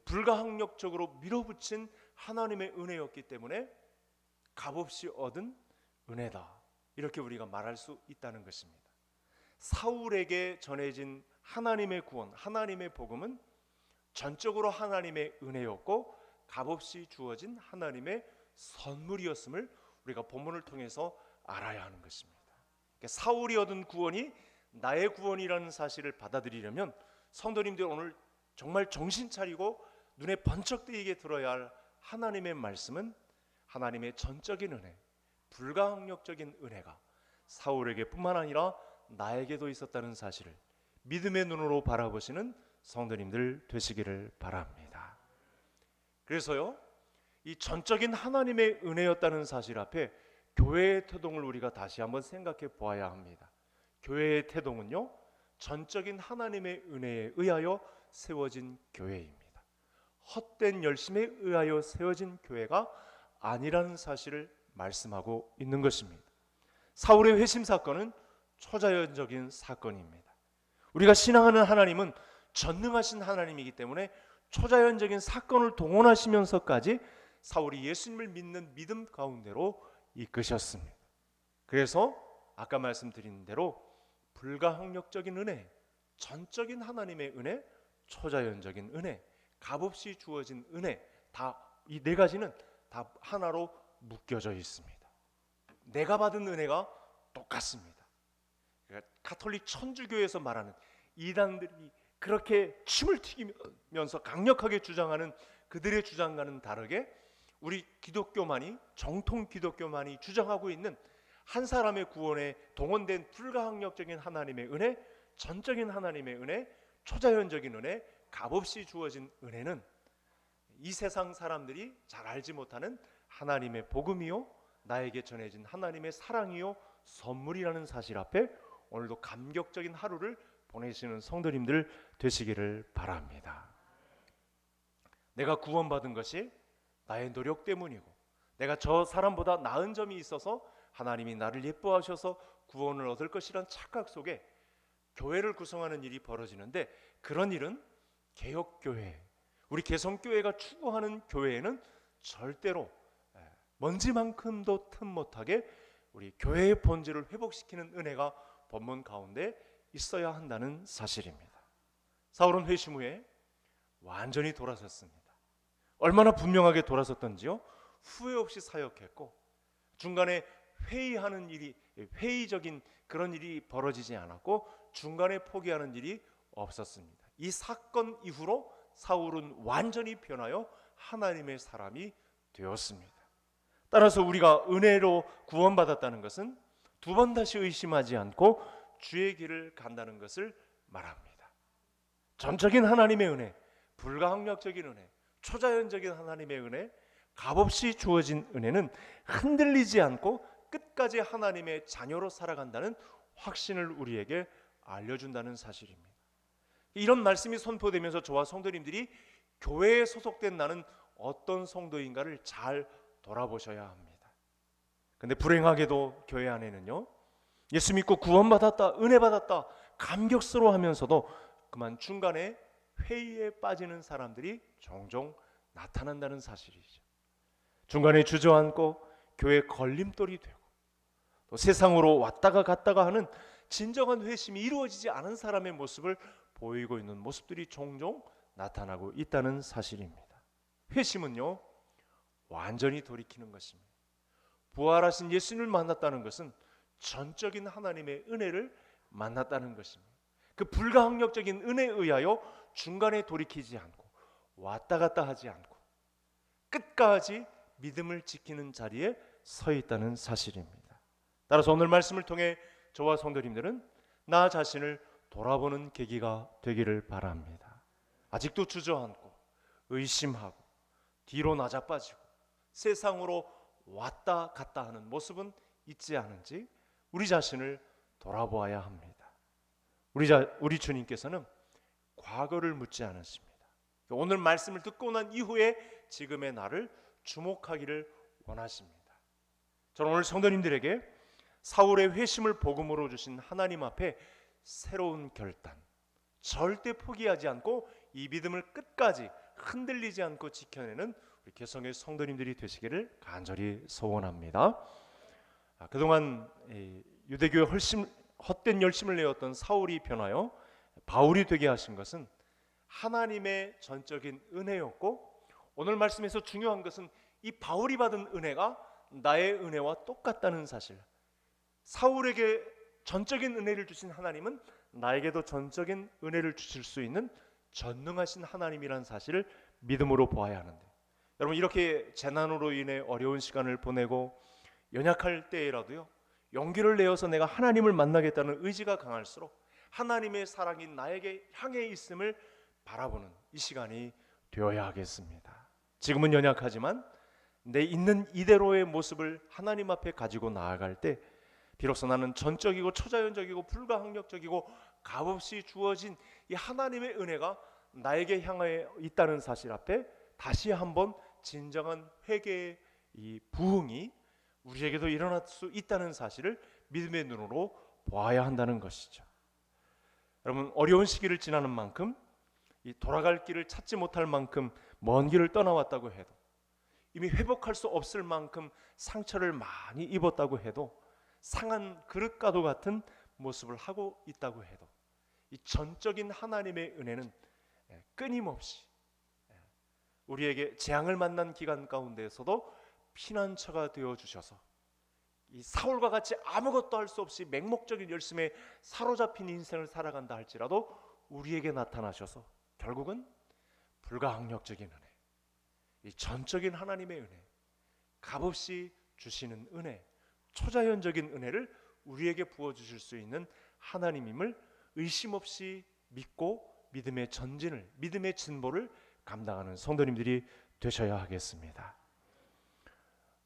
불가항력적으로 밀어붙인 하나님의 은혜였기 때문에 값없이 얻은 은혜다, 이렇게 우리가 말할 수 있다는 것입니다. 사울에게 전해진 하나님의 구원, 하나님의 복음은 전적으로 하나님의 은혜였고 값없이 주어진 하나님의 선물이었음을 우리가 본문을 통해서 알아야 하는 것입니다. 사울이 얻은 구원이 나의 구원이라는 사실을 받아들이려면 성도님들 오늘 정말 정신 차리고 눈에 번쩍 뜨이게 들어야 할 하나님의 말씀은 하나님의 전적인 은혜, 불가항력적인 은혜가 사울에게 뿐만 아니라 나에게도 있었다는 사실을 믿음의 눈으로 바라보시는 성도님들 되시기를 바랍니다. 그래서요, 이 전적인 하나님의 은혜였다는 사실 앞에 교회의 태동을 우리가 다시 한번 생각해 보아야 합니다. 교회의 태동은요, 전적인 하나님의 은혜에 의하여 세워진 교회입니다. 헛된 열심에 의하여 세워진 교회가 아니라는 사실을 말씀하고 있는 것입니다. 사울의 회심 사건은 초자연적인 사건입니다. 우리가 신앙하는 하나님은 전능하신 하나님이기 때문에 초자연적인 사건을 동원하시면서까지 사울이 예수님을 믿는 믿음 가운데로 이끄셨습니다. 그래서 아까 말씀드린 대로 불가항력적인 은혜, 전적인 하나님의 은혜, 초자연적인 은혜, 값없이 주어진 은혜, 다 이 네 가지는 다 하나로 묶여져 있습니다. 내가 받은 은혜가 똑같습니다. 그러니까 가톨릭 천주교에서 말하는 이단들이 그렇게 침을 튀기면서 강력하게 주장하는 그들의 주장과는 다르게 우리 기독교만이, 정통 기독교만이 주장하고 있는 한 사람의 구원에 동원된 불가항력적인 하나님의 은혜, 전적인 하나님의 은혜, 초자연적인 은혜, 값없이 주어진 은혜는 이 세상 사람들이 잘 알지 못하는 하나님의 복음이요, 나에게 전해진 하나님의 사랑이요, 선물이라는 사실 앞에 오늘도 감격적인 하루를 보내시는 성도님들 되시기를 바랍니다. 내가 구원받은 것이 나의 노력 때문이고 내가 저 사람보다 나은 점이 있어서 하나님이 나를 예뻐하셔서 구원을 얻을 것이란 착각 속에 교회를 구성하는 일이 벌어지는데, 그런 일은 개혁교회, 우리 개성교회가 추구하는 교회에는 절대로 먼지만큼도 틈 못하게 우리 교회의 본질을 회복시키는 은혜가 본문 가운데 있어야 한다는 사실입니다. 사울은 회심 후에 완전히 돌아섰습니다. 얼마나 분명하게 돌아섰던지요, 후회 없이 사역했고 중간에 회의하는 일이, 회의적인 그런 일이 벌어지지 않았고 중간에 포기하는 일이 없었습니다. 이 사건 이후로 사울은 완전히 변하여 하나님의 사람이 되었습니다. 따라서 우리가 은혜로 구원받았다는 것은 두 번 다시 의심하지 않고 주의 길을 간다는 것을 말합니다. 전적인 하나님의 은혜, 불가항력적인 은혜, 초자연적인 하나님의 은혜, 값없이 주어진 은혜는 흔들리지 않고 끝까지 하나님의 자녀로 살아간다는 확신을 우리에게 알려준다는 사실입니다. 이런 말씀이 선포되면서 저와 성도님들이 교회에 소속된 나는 어떤 성도인가를 잘 돌아보셔야 합니다. 근데 불행하게도 교회 안에는요, 예수 믿고 구원받았다, 은혜 받았다 감격스러워하면서도 그만 중간에 회의에 빠지는 사람들이 종종 나타난다는 사실이죠. 중간에 주저앉고 교회 걸림돌이 되고 또 세상으로 왔다가 갔다가 하는 진정한 회심이 이루어지지 않은 사람의 모습을 보이고 있는 모습들이 종종 나타나고 있다는 사실입니다. 회심은요, 완전히 돌이키는 것입니다. 부활하신 예수님을 만났다는 것은 전적인 하나님의 은혜를 만났다는 것입니다. 그 불가항력적인 은혜에 의하여 중간에 돌이키지 않고 왔다 갔다 하지 않고 끝까지 믿음을 지키는 자리에 서 있다는 사실입니다. 따라서 오늘 말씀을 통해 저와 성도님들은 나 자신을 돌아보는 계기가 되기를 바랍니다. 아직도 주저앉고 의심하고 뒤로 나자빠지고 세상으로 왔다 갔다 하는 모습은 있지 않은지 우리 자신을 돌아보아야 합니다. 우리 주님께서는 과거를 묻지 않으십니다. 오늘 말씀을 듣고 난 이후에 지금의 나를 주목하기를 원하십니다. 저는 오늘 성도님들에게 사울의 회심을 복음으로 주신 하나님 앞에 새로운 결단, 절대 포기하지 않고 이 믿음을 끝까지 흔들리지 않고 지켜내는 우리 개성의 성도님들이 되시기를 간절히 소원합니다. 그동안 유대교에 헛된 열심을 내었던 사울이 변하여 바울이 되게 하신 것은 하나님의 전적인 은혜였고, 오늘 말씀에서 중요한 것은 이 바울이 받은 은혜가 나의 은혜와 똑같다는 사실. 사울에게 전적인 은혜를 주신 하나님은 나에게도 전적인 은혜를 주실 수 있는 전능하신 하나님이라는 사실을 믿음으로 보아야 하는데, 여러분 이렇게 재난으로 인해 어려운 시간을 보내고 연약할 때라도요 용기를 내어서 내가 하나님을 만나겠다는 의지가 강할수록 하나님의 사랑이 나에게 향해 있음을 바라보는 이 시간이 되어야 하겠습니다. 지금은 연약하지만 내 있는 이대로의 모습을 하나님 앞에 가지고 나아갈 때 비로소 나는 전적이고 초자연적이고 불가항력적이고 값없이 주어진 이 하나님의 은혜가 나에게 향해 있다는 사실 앞에 다시 한번 진정한 회개의 이 부흥이 우리에게도 일어날 수 있다는 사실을 믿음의 눈으로 보아야 한다는 것이죠. 여러분 어려운 시기를 지나는 만큼 이 돌아갈 길을 찾지 못할 만큼 먼 길을 떠나왔다고 해도, 이미 회복할 수 없을 만큼 상처를 많이 입었다고 해도, 상한 그릇과도 같은 모습을 하고 있다고 해도 이 전적인 하나님의 은혜는 끊임없이 우리에게 재앙을 만난 기간 가운데에서도 피난처가 되어 주셔서 이 사울과 같이 아무것도 할 수 없이 맹목적인 열심에 사로잡힌 인생을 살아간다 할지라도 우리에게 나타나셔서 결국은 불가항력적인 은혜, 이 전적인 하나님의 은혜, 값없이 주시는 은혜, 초자연적인 은혜를 우리에게 부어주실 수 있는 하나님임을 의심 없이 믿고 믿음의 전진을, 믿음의 진보를 감당하는 성도님들이 되셔야 하겠습니다.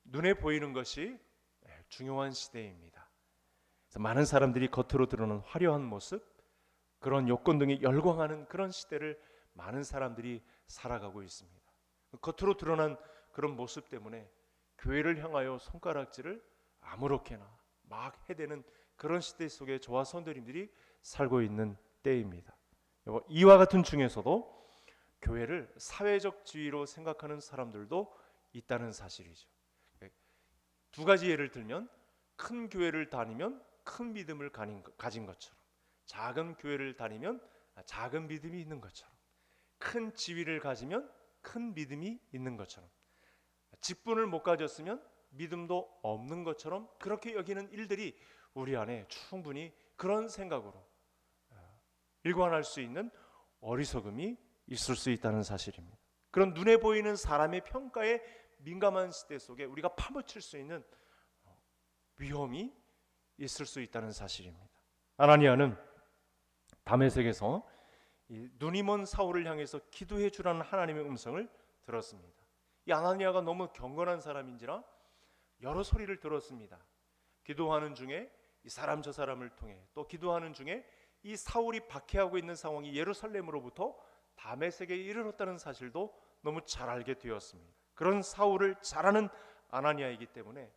눈에 보이는 것이 중요한 시대입니다. 그래서 많은 사람들이 겉으로 드러나는 화려한 모습, 그런 요건 등에 열광하는 그런 시대를 많은 사람들이 살아가고 있습니다. 겉으로 드러난 그런 모습 때문에 교회를 향하여 손가락질을 아무렇게나 막 해대는 그런 시대 속에 저와 성도님들이 살고 있는 때입니다. 이와 같은 중에서도 교회를 사회적 지위로 생각하는 사람들도 있다는 사실이죠. 두 가지 예를 들면, 큰 교회를 다니면 큰 믿음을 가진 것처럼, 작은 교회를 다니면 작은 믿음이 있는 것처럼, 큰 지위를 가지면 큰 믿음이 있는 것처럼, 직분을 못 가졌으면 믿음도 없는 것처럼 그렇게 여기는 일들이 우리 안에 충분히 그런 생각으로 일관할 수 있는 어리석음이 있을 수 있다는 사실입니다. 그런 눈에 보이는 사람의 평가에 민감한 시대 속에 우리가 파묻힐 수 있는 위험이 있을 수 있다는 사실입니다. 아나니아는 다메섹에서 눈이 먼 사울을 향해서 기도해 주라는 하나님의 음성을 들었습니다. 이 아나니아가 너무 경건한 사람인지라 여러 소리를 들었습니다. 기도하는 중에 이 사람 저 사람을 통해, 또 기도하는 중에 이 사울이 박해하고 있는 상황이 예루살렘으로부터 다메섹에 이르렀다는 사실도 너무 잘 알게 되었습니다. 그런 사울을 잘 아는 아나니아이기 때문에,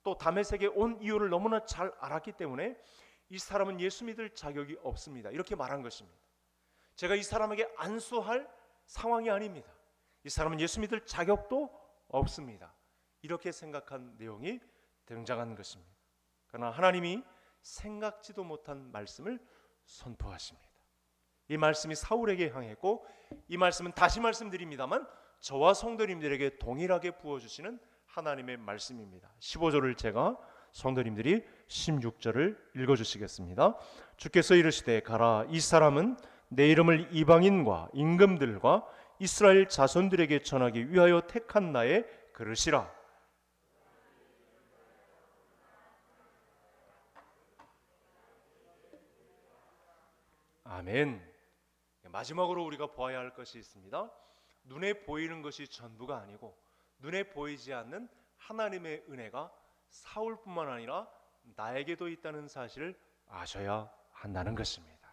또 다메섹에 온 이유를 너무나 잘 알았기 때문에 이 사람은 예수 믿을 자격이 없습니다, 이렇게 말한 것입니다. 제가 이 사람에게 안수할 상황이 아닙니다. 이 사람은 예수 믿을 자격도 없습니다, 이렇게 생각한 내용이 등장한 것입니다. 그러나 하나님이 생각지도 못한 말씀을 선포하십니다. 이 말씀이 사울에게 향했고, 이 말씀은 다시 말씀드립니다만 저와 성도님들에게 동일하게 부어주시는 하나님의 말씀입니다. 15절을 제가 성도님들이 16절을 읽어주시겠습니다. 주께서 이르시되 가라, 이 사람은 내 이름을 이방인과 임금들과 이스라엘 자손들에게 전하기 위하여 택한 나의 그릇이라. 아멘. 마지막으로 우리가 보아야 할 것이 있습니다. 눈에 보이는 것이 전부가 아니고 눈에 보이지 않는 하나님의 은혜가 사울뿐만 아니라 나에게도 있다는 사실을 아셔야 한다는 것입니다.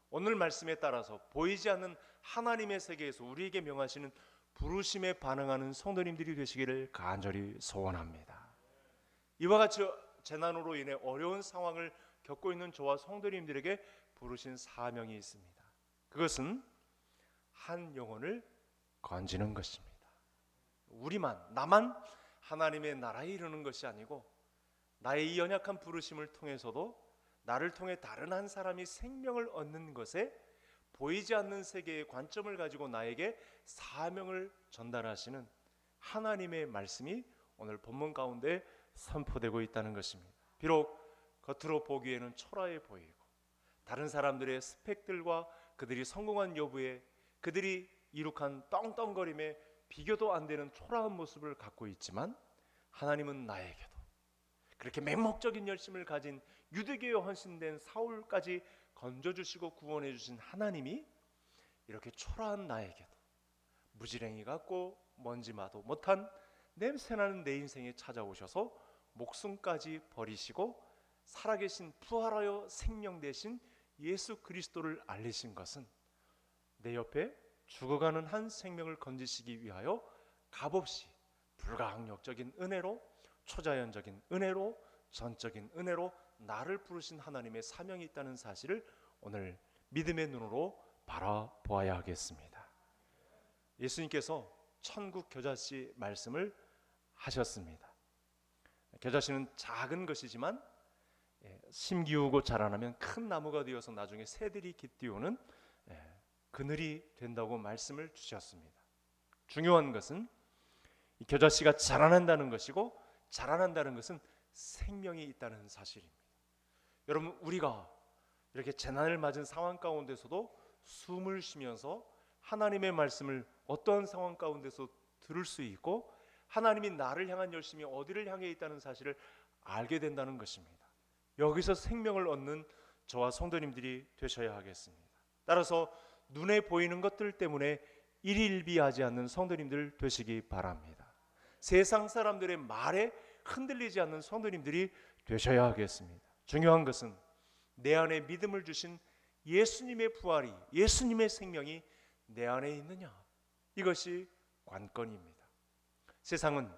오늘 말씀에 따라서 보이지 않는 하나님의 세계에서 우리에게 명하시는 부르심에 반응하는 성도님들이 되시기를 간절히 소원합니다. 이와 같이 재난으로 인해 어려운 상황을 겪고 있는 저와 성도님들에게 부르신 사명이 있습니다. 그것은 한 영혼을 건지는 것입니다. 나만 하나님의 나라에 이르는 것이 아니고 나의 이 연약한 부르심을 통해서도 나를 통해 다른 한 사람이 생명을 얻는 것에 보이지 않는 세계의 관점을 가지고 나에게 사명을 전달하시는 하나님의 말씀이 오늘 본문 가운데 선포되고 있다는 것입니다. 비록 겉으로 보기에는 초라해 보이고 다른 사람들의 스펙들과 그들이 성공한 여부에 그들이 이룩한 떵떵거림에 비교도 안 되는 초라한 모습을 갖고 있지만 하나님은 나에게도 그렇게 맹목적인 열심을 가진 유대교에 헌신된 사울까지 건져주시고 구원해 주신 하나님이 이렇게 초라한 나에게도 무지랭이 같고 먼지마도 못한 냄새나는 내 인생에 찾아오셔서 목숨까지 버리시고 살아계신 부활하여 생명 되신 예수 그리스도를 알리신 것은 내 옆에 죽어가는 한 생명을 건지시기 위하여 값없이 불가항력적인 은혜로 초자연적인 은혜로 전적인 은혜로 나를 부르신 하나님의 사명이 있다는 사실을 오늘 믿음의 눈으로 바라보아야 하겠습니다. 예수님께서 천국 겨자씨 말씀을 하셨습니다. 겨자씨는 작은 것이지만 심기우고 자라나면 큰 나무가 되어서 나중에 새들이 깃띄우는 그늘이 된다고 말씀을 주셨습니다. 중요한 것은 이 겨자씨가 자라난다는 것이고 자라난다는 것은 생명이 있다는 사실입니다. 여러분, 우리가 이렇게 재난을 맞은 상황 가운데서도 숨을 쉬면서 하나님의 말씀을 어떠한 상황 가운데서 들을 수 있고 하나님이 나를 향한 열심이 어디를 향해 있다는 사실을 알게 된다는 것입니다. 여기서 생명을 얻는 저와 성도님들이 되셔야 하겠습니다. 따라서 눈에 보이는 것들 때문에 일희일비하지 않는 성도님들 되시기 바랍니다. 세상 사람들의 말에 흔들리지 않는 성도님들이 되셔야 하겠습니다. 중요한 것은 내 안에 믿음을 주신 예수님의 부활이, 예수님의 생명이 내 안에 있느냐, 이것이 관건입니다. 세상은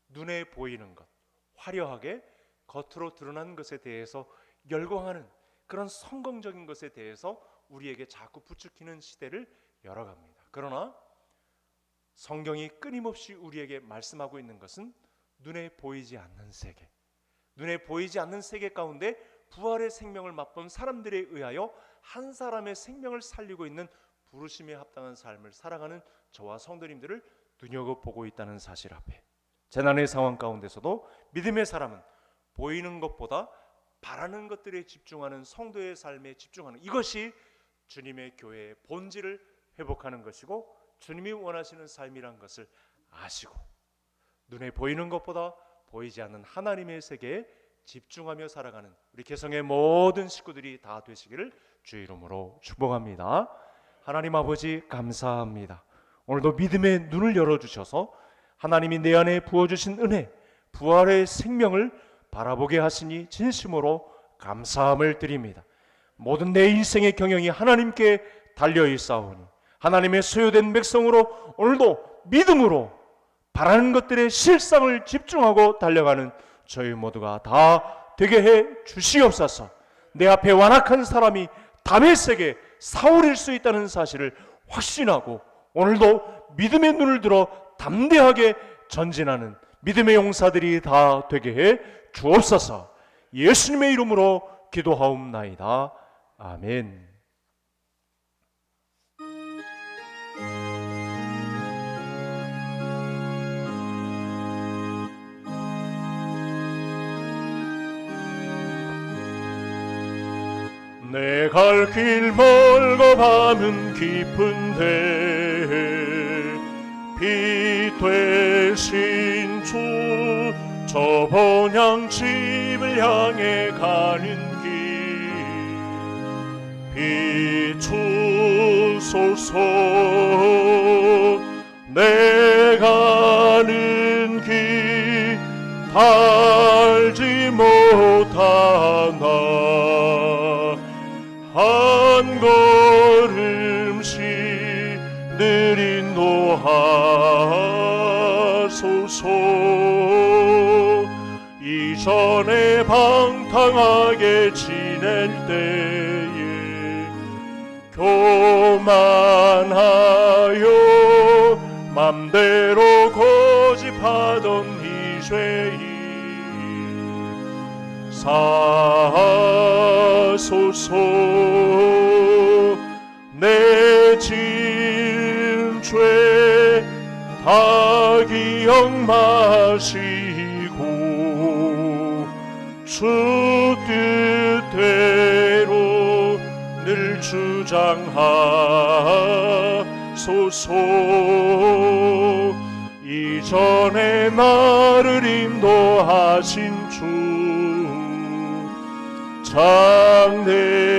눈에 보이는 것, 화려하게 겉으로 드러난 것에 대해서 열광하는 그런 성공적인 것에 대해서 우리에게 자꾸 부추기는 시대를 열어갑니다. 그러나 성경이 끊임없이 우리에게 말씀하고 있는 것은 눈에 보이지 않는 세계, 눈에 보이지 않는 세계 가운데 부활의 생명을 맛본 사람들에 의하여 한 사람의 생명을 살리고 있는 부르심에 합당한 삶을 살아가는 저와 성도님들을 눈여겨보고 있다는 사실 앞에 재난의 상황 가운데서도 믿음의 사람은 보이는 것보다 바라는 것들에 집중하는 성도의 삶에 집중하는, 이것이 주님의 교회의 본질을 회복하는 것이고 주님이 원하시는 삶이란 것을 아시고 눈에 보이는 것보다 보이지 않는 하나님의 세계에 집중하며 살아가는 우리 개성의 모든 식구들이 다 되시기를 주의 이름으로 축복합니다. 하나님 아버지, 감사합니다. 오늘도 믿음의 눈을 열어주셔서 하나님이 내 안에 부어주신 은혜, 부활의 생명을 바라보게 하시니 진심으로 감사함을 드립니다. 모든 내 인생의 경영이 하나님께 달려있사오니 하나님의 소유된 백성으로 오늘도 믿음으로 바라는 것들의 실상을 집중하고 달려가는 저희 모두가 다 되게 해 주시옵소서. 내 앞에 완악한 사람이 다메섹의 사울일 수 있다는 사실을 확신하고 오늘도 믿음의 눈을 들어 담대하게 전진하는 믿음의 용사들이 다 되게 해 주옵소서. 예수님의 이름으로 기도하옵나이다. 아멘. 내 갈 길 멀고 밤은 깊은데 빛 되신 주 저 본향집을 향해 가는 길 비추소서 내 가는 길 달지 못하나 한 걸음씩 늘 인도하소서 이전에 방탕하게 지낼 때에 교만하여 맘대로 고집하던 이 죄인 사소서 내 지은 죄 다 기억 마시고 주 뜻대로 늘 주장하소서 이전에 나를 인도하신 주 장래에도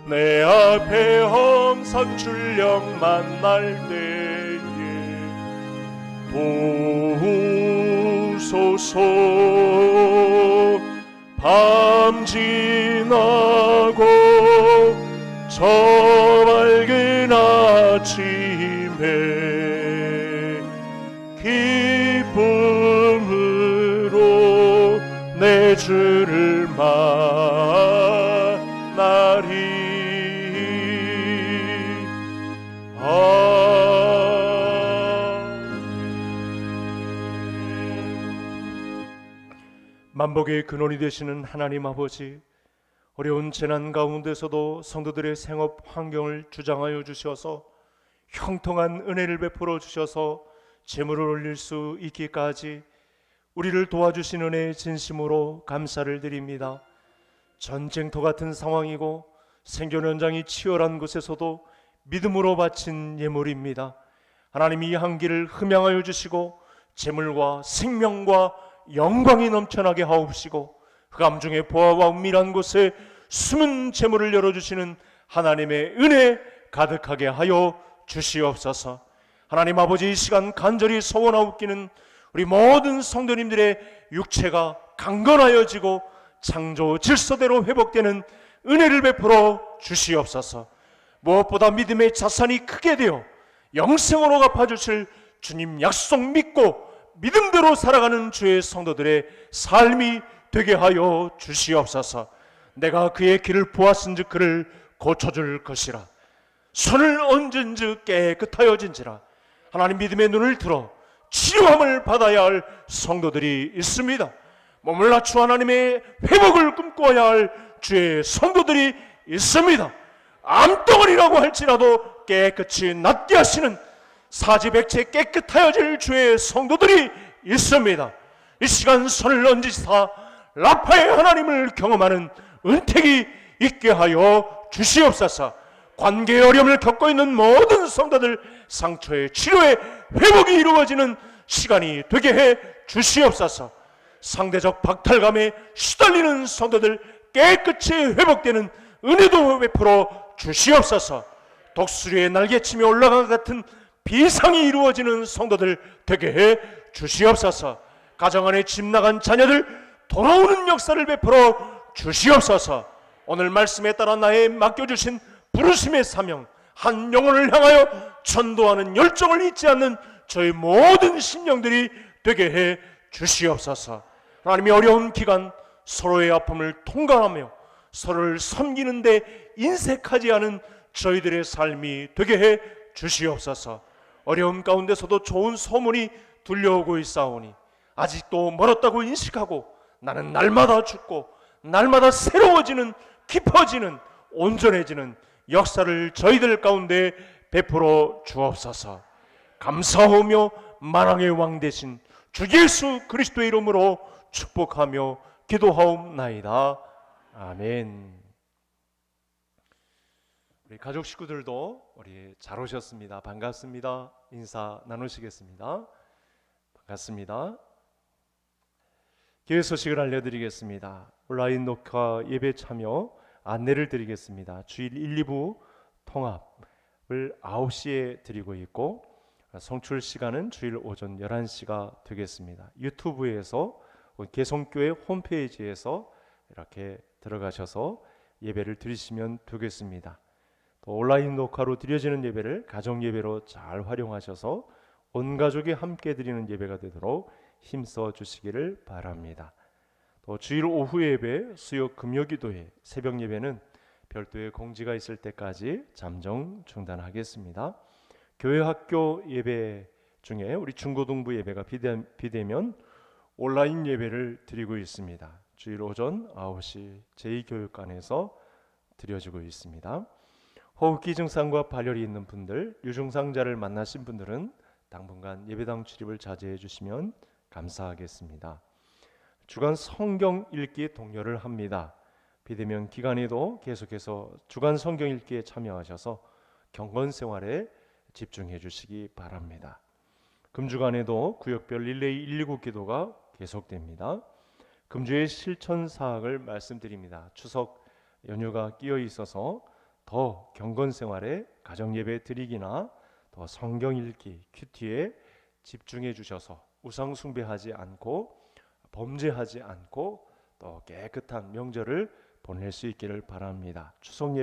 내 앞에 험산 출령 만날 때에 도우소서 밤 지나고 저 밝은 아침에 기쁨으로 내 주를 만나리 만복의 근원이 되시는 하나님 아버지, 어려운 재난 가운데서도 성도들의 생업 환경을 주장하여 주셔서 형통한 은혜를 베풀어 주셔서 재물을 올릴 수 있기까지 우리를 도와주신 은혜에 진심으로 감사를 드립니다. 전쟁터 같은 상황이고 생존 현장이 치열한 곳에서도 믿음으로 바친 예물입니다. 하나님 이 한기를 흠양하여 주시고 재물과 생명과 영광이 넘쳐나게 하옵시고 흑암 중에 보아와 은밀한 곳에 숨은 재물을 열어주시는 하나님의 은혜 가득하게 하여 주시옵소서. 하나님 아버지, 이 시간 간절히 소원하옵기는 우리 모든 성도님들의 육체가 강건하여지고 창조 질서대로 회복되는 은혜를 베풀어 주시옵소서. 무엇보다 믿음의 자산이 크게 되어 영생으로 갚아주실 주님 약속 믿고 믿음대로 살아가는 주의 성도들의 삶이 되게 하여 주시옵소서. 내가 그의 길을 보았은즉 그를 고쳐줄 것이라. 손을 얹은즉 깨끗하여진지라. 하나님 믿음의 눈을 들어 치료함을 받아야 할 성도들이 있습니다. 몸을 낮추어 하나님의 회복을 꿈꿔야 할 주의 성도들이 있습니다. 암덩어리라고 할지라도 깨끗이 낫게 하시는 사지백체 깨끗하여질 주의 성도들이 있습니다. 이 시간 손을 얹으시사 라파의 하나님을 경험하는 은택이 있게 하여 주시옵소서. 관계의 어려움을 겪고 있는 모든 성도들 상처의 치료의 회복이 이루어지는 시간이 되게 해 주시옵소서. 상대적 박탈감에 시달리는 성도들 깨끗이 회복되는 은혜도 베풀어 주시옵소서. 독수리의 날개치며 올라간 같은 비상이 이루어지는 성도들 되게 해 주시옵소서. 가정 안에 집 나간 자녀들 돌아오는 역사를 베풀어 주시옵소서. 오늘 말씀에 따라 나의 맡겨주신 부르심의 사명, 한 영혼을 향하여 전도하는 열정을 잊지 않는 저희 모든 심령들이 되게 해 주시옵소서. 하나님의 어려운 기간 서로의 아픔을 통감하며 서로를 섬기는데 인색하지 않은 저희들의 삶이 되게 해 주시옵소서. 어려움 가운데서도 좋은 소문이 들려오고 있사오니 아직도 멀었다고 인식하고 나는 날마다 죽고 날마다 새로워지는, 깊어지는, 온전해지는 역사를 저희들 가운데 베풀어 주옵소서. 감사하며 만왕의 왕 되신 주 예수 그리스도의 이름으로 축복하며 기도하옵나이다. 아멘. 우리 가족 식구들도 우리 잘 오셨습니다. 반갑습니다. 인사 나누시겠습니다. 반갑습니다. 교회 소식을 알려드리겠습니다. 온라인 녹화 예배 참여 안내를 드리겠습니다. 주일 1, 2부 통합을 9시에 드리고 있고 성출 시간은 주일 오전 11시가 되겠습니다. 유튜브에서 개성교회 홈페이지에서 이렇게 들어가셔서 예배를 드리시면 되겠습니다. 또 온라인 녹화로 드려지는 예배를 가정 예배로 잘 활용하셔서 온 가족이 함께 드리는 예배가 되도록 힘써 주시기를 바랍니다. 또 주일 오후 예배, 수요 금요기도회, 새벽 예배는 별도의 공지가 있을 때까지 잠정 중단하겠습니다. 교회 학교 예배 중에 우리 중고등부 예배가 비대면 온라인 예배를 드리고 있습니다. 주일 오전 9시 제2교육관에서 드려지고 있습니다. 호흡기 증상과 발열이 있는 분들, 유증상자를 만나신 분들은 당분간 예배당 출입을 자제해 주시면 감사하겠습니다. 주간 성경 읽기 독려를 합니다. 비대면 기간에도 계속해서 주간 성경 읽기에 참여하셔서 경건 생활에 집중해 주시기 바랍니다. 금주간에도 구역별 릴레이 119 기도가 계속됩니다. 금주의 실천 사항을 말씀드립니다. 추석 연휴가 끼어 있어서 더 경건 생활에 가정 예배 드리기나 더 성경 읽기, 큐티에 집중해 주셔서 우상 숭배하지 않고 범죄하지 않고 또 깨끗한 명절을 보낼 수 있기를 바랍니다. 추석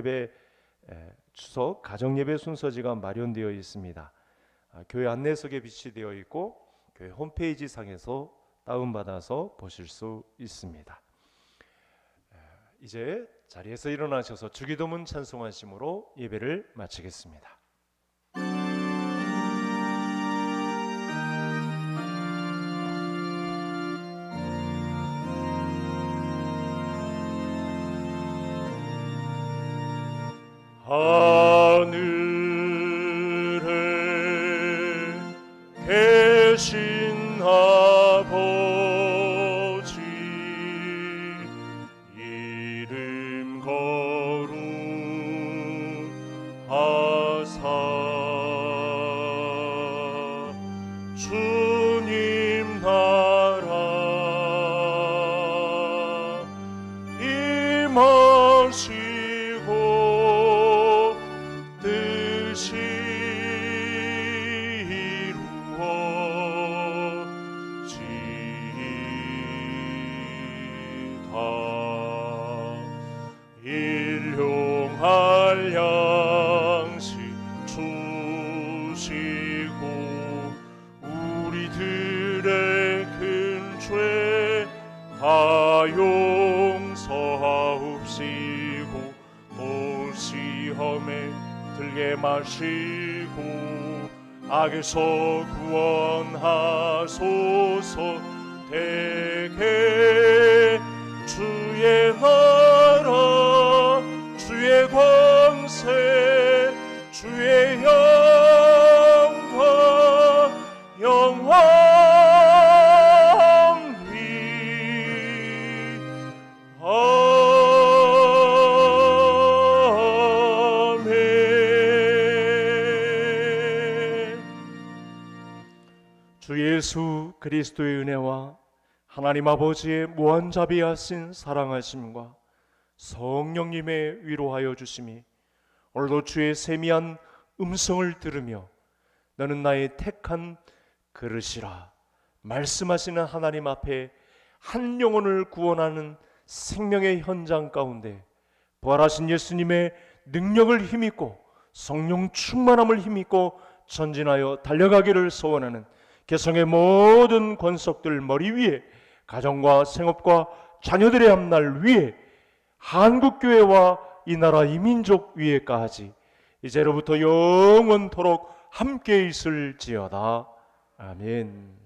가정 예배 순서지가 마련되어 있습니다. 교회 안내석에 비치되어 있고 교회 홈페이지 상에서 다운받아서 보실 수 있습니다. 이제 자리에서 일어나셔서 주기도문 찬송하심으로 예배를 마치겠습니다. 하늘에 계신 아버지 이름 거룩하사 주님 나라 임하시고 뜻이 이루어지이다. 일용할 양식 주시고 우리들의 큰 죄 다 용서하옵시고 또 시험에 들게 마시고 악에서 구원하소서. 대개 주의 나라 주의 권세 주의 영광 영원히 아멘. 주 예수 그리스도의 은혜와 하나님 아버지의 무한자비하신 사랑하심과 성령님의 위로하여 주심이 오늘도 주의 세미한 음성을 들으며 너는 나의 택한 그릇이라 말씀하시는 하나님 앞에 한 영혼을 구원하는 생명의 현장 가운데 부활하신 예수님의 능력을 힘입고 성령 충만함을 힘입고 전진하여 달려가기를 소원하는 개성의 모든 권속들 머리 위에 가정과 생업과 자녀들의 앞날 위에 한국교회와 이 나라 이 민족 위에까지 이제로부터 영원토록 함께 있을지어다. 아멘.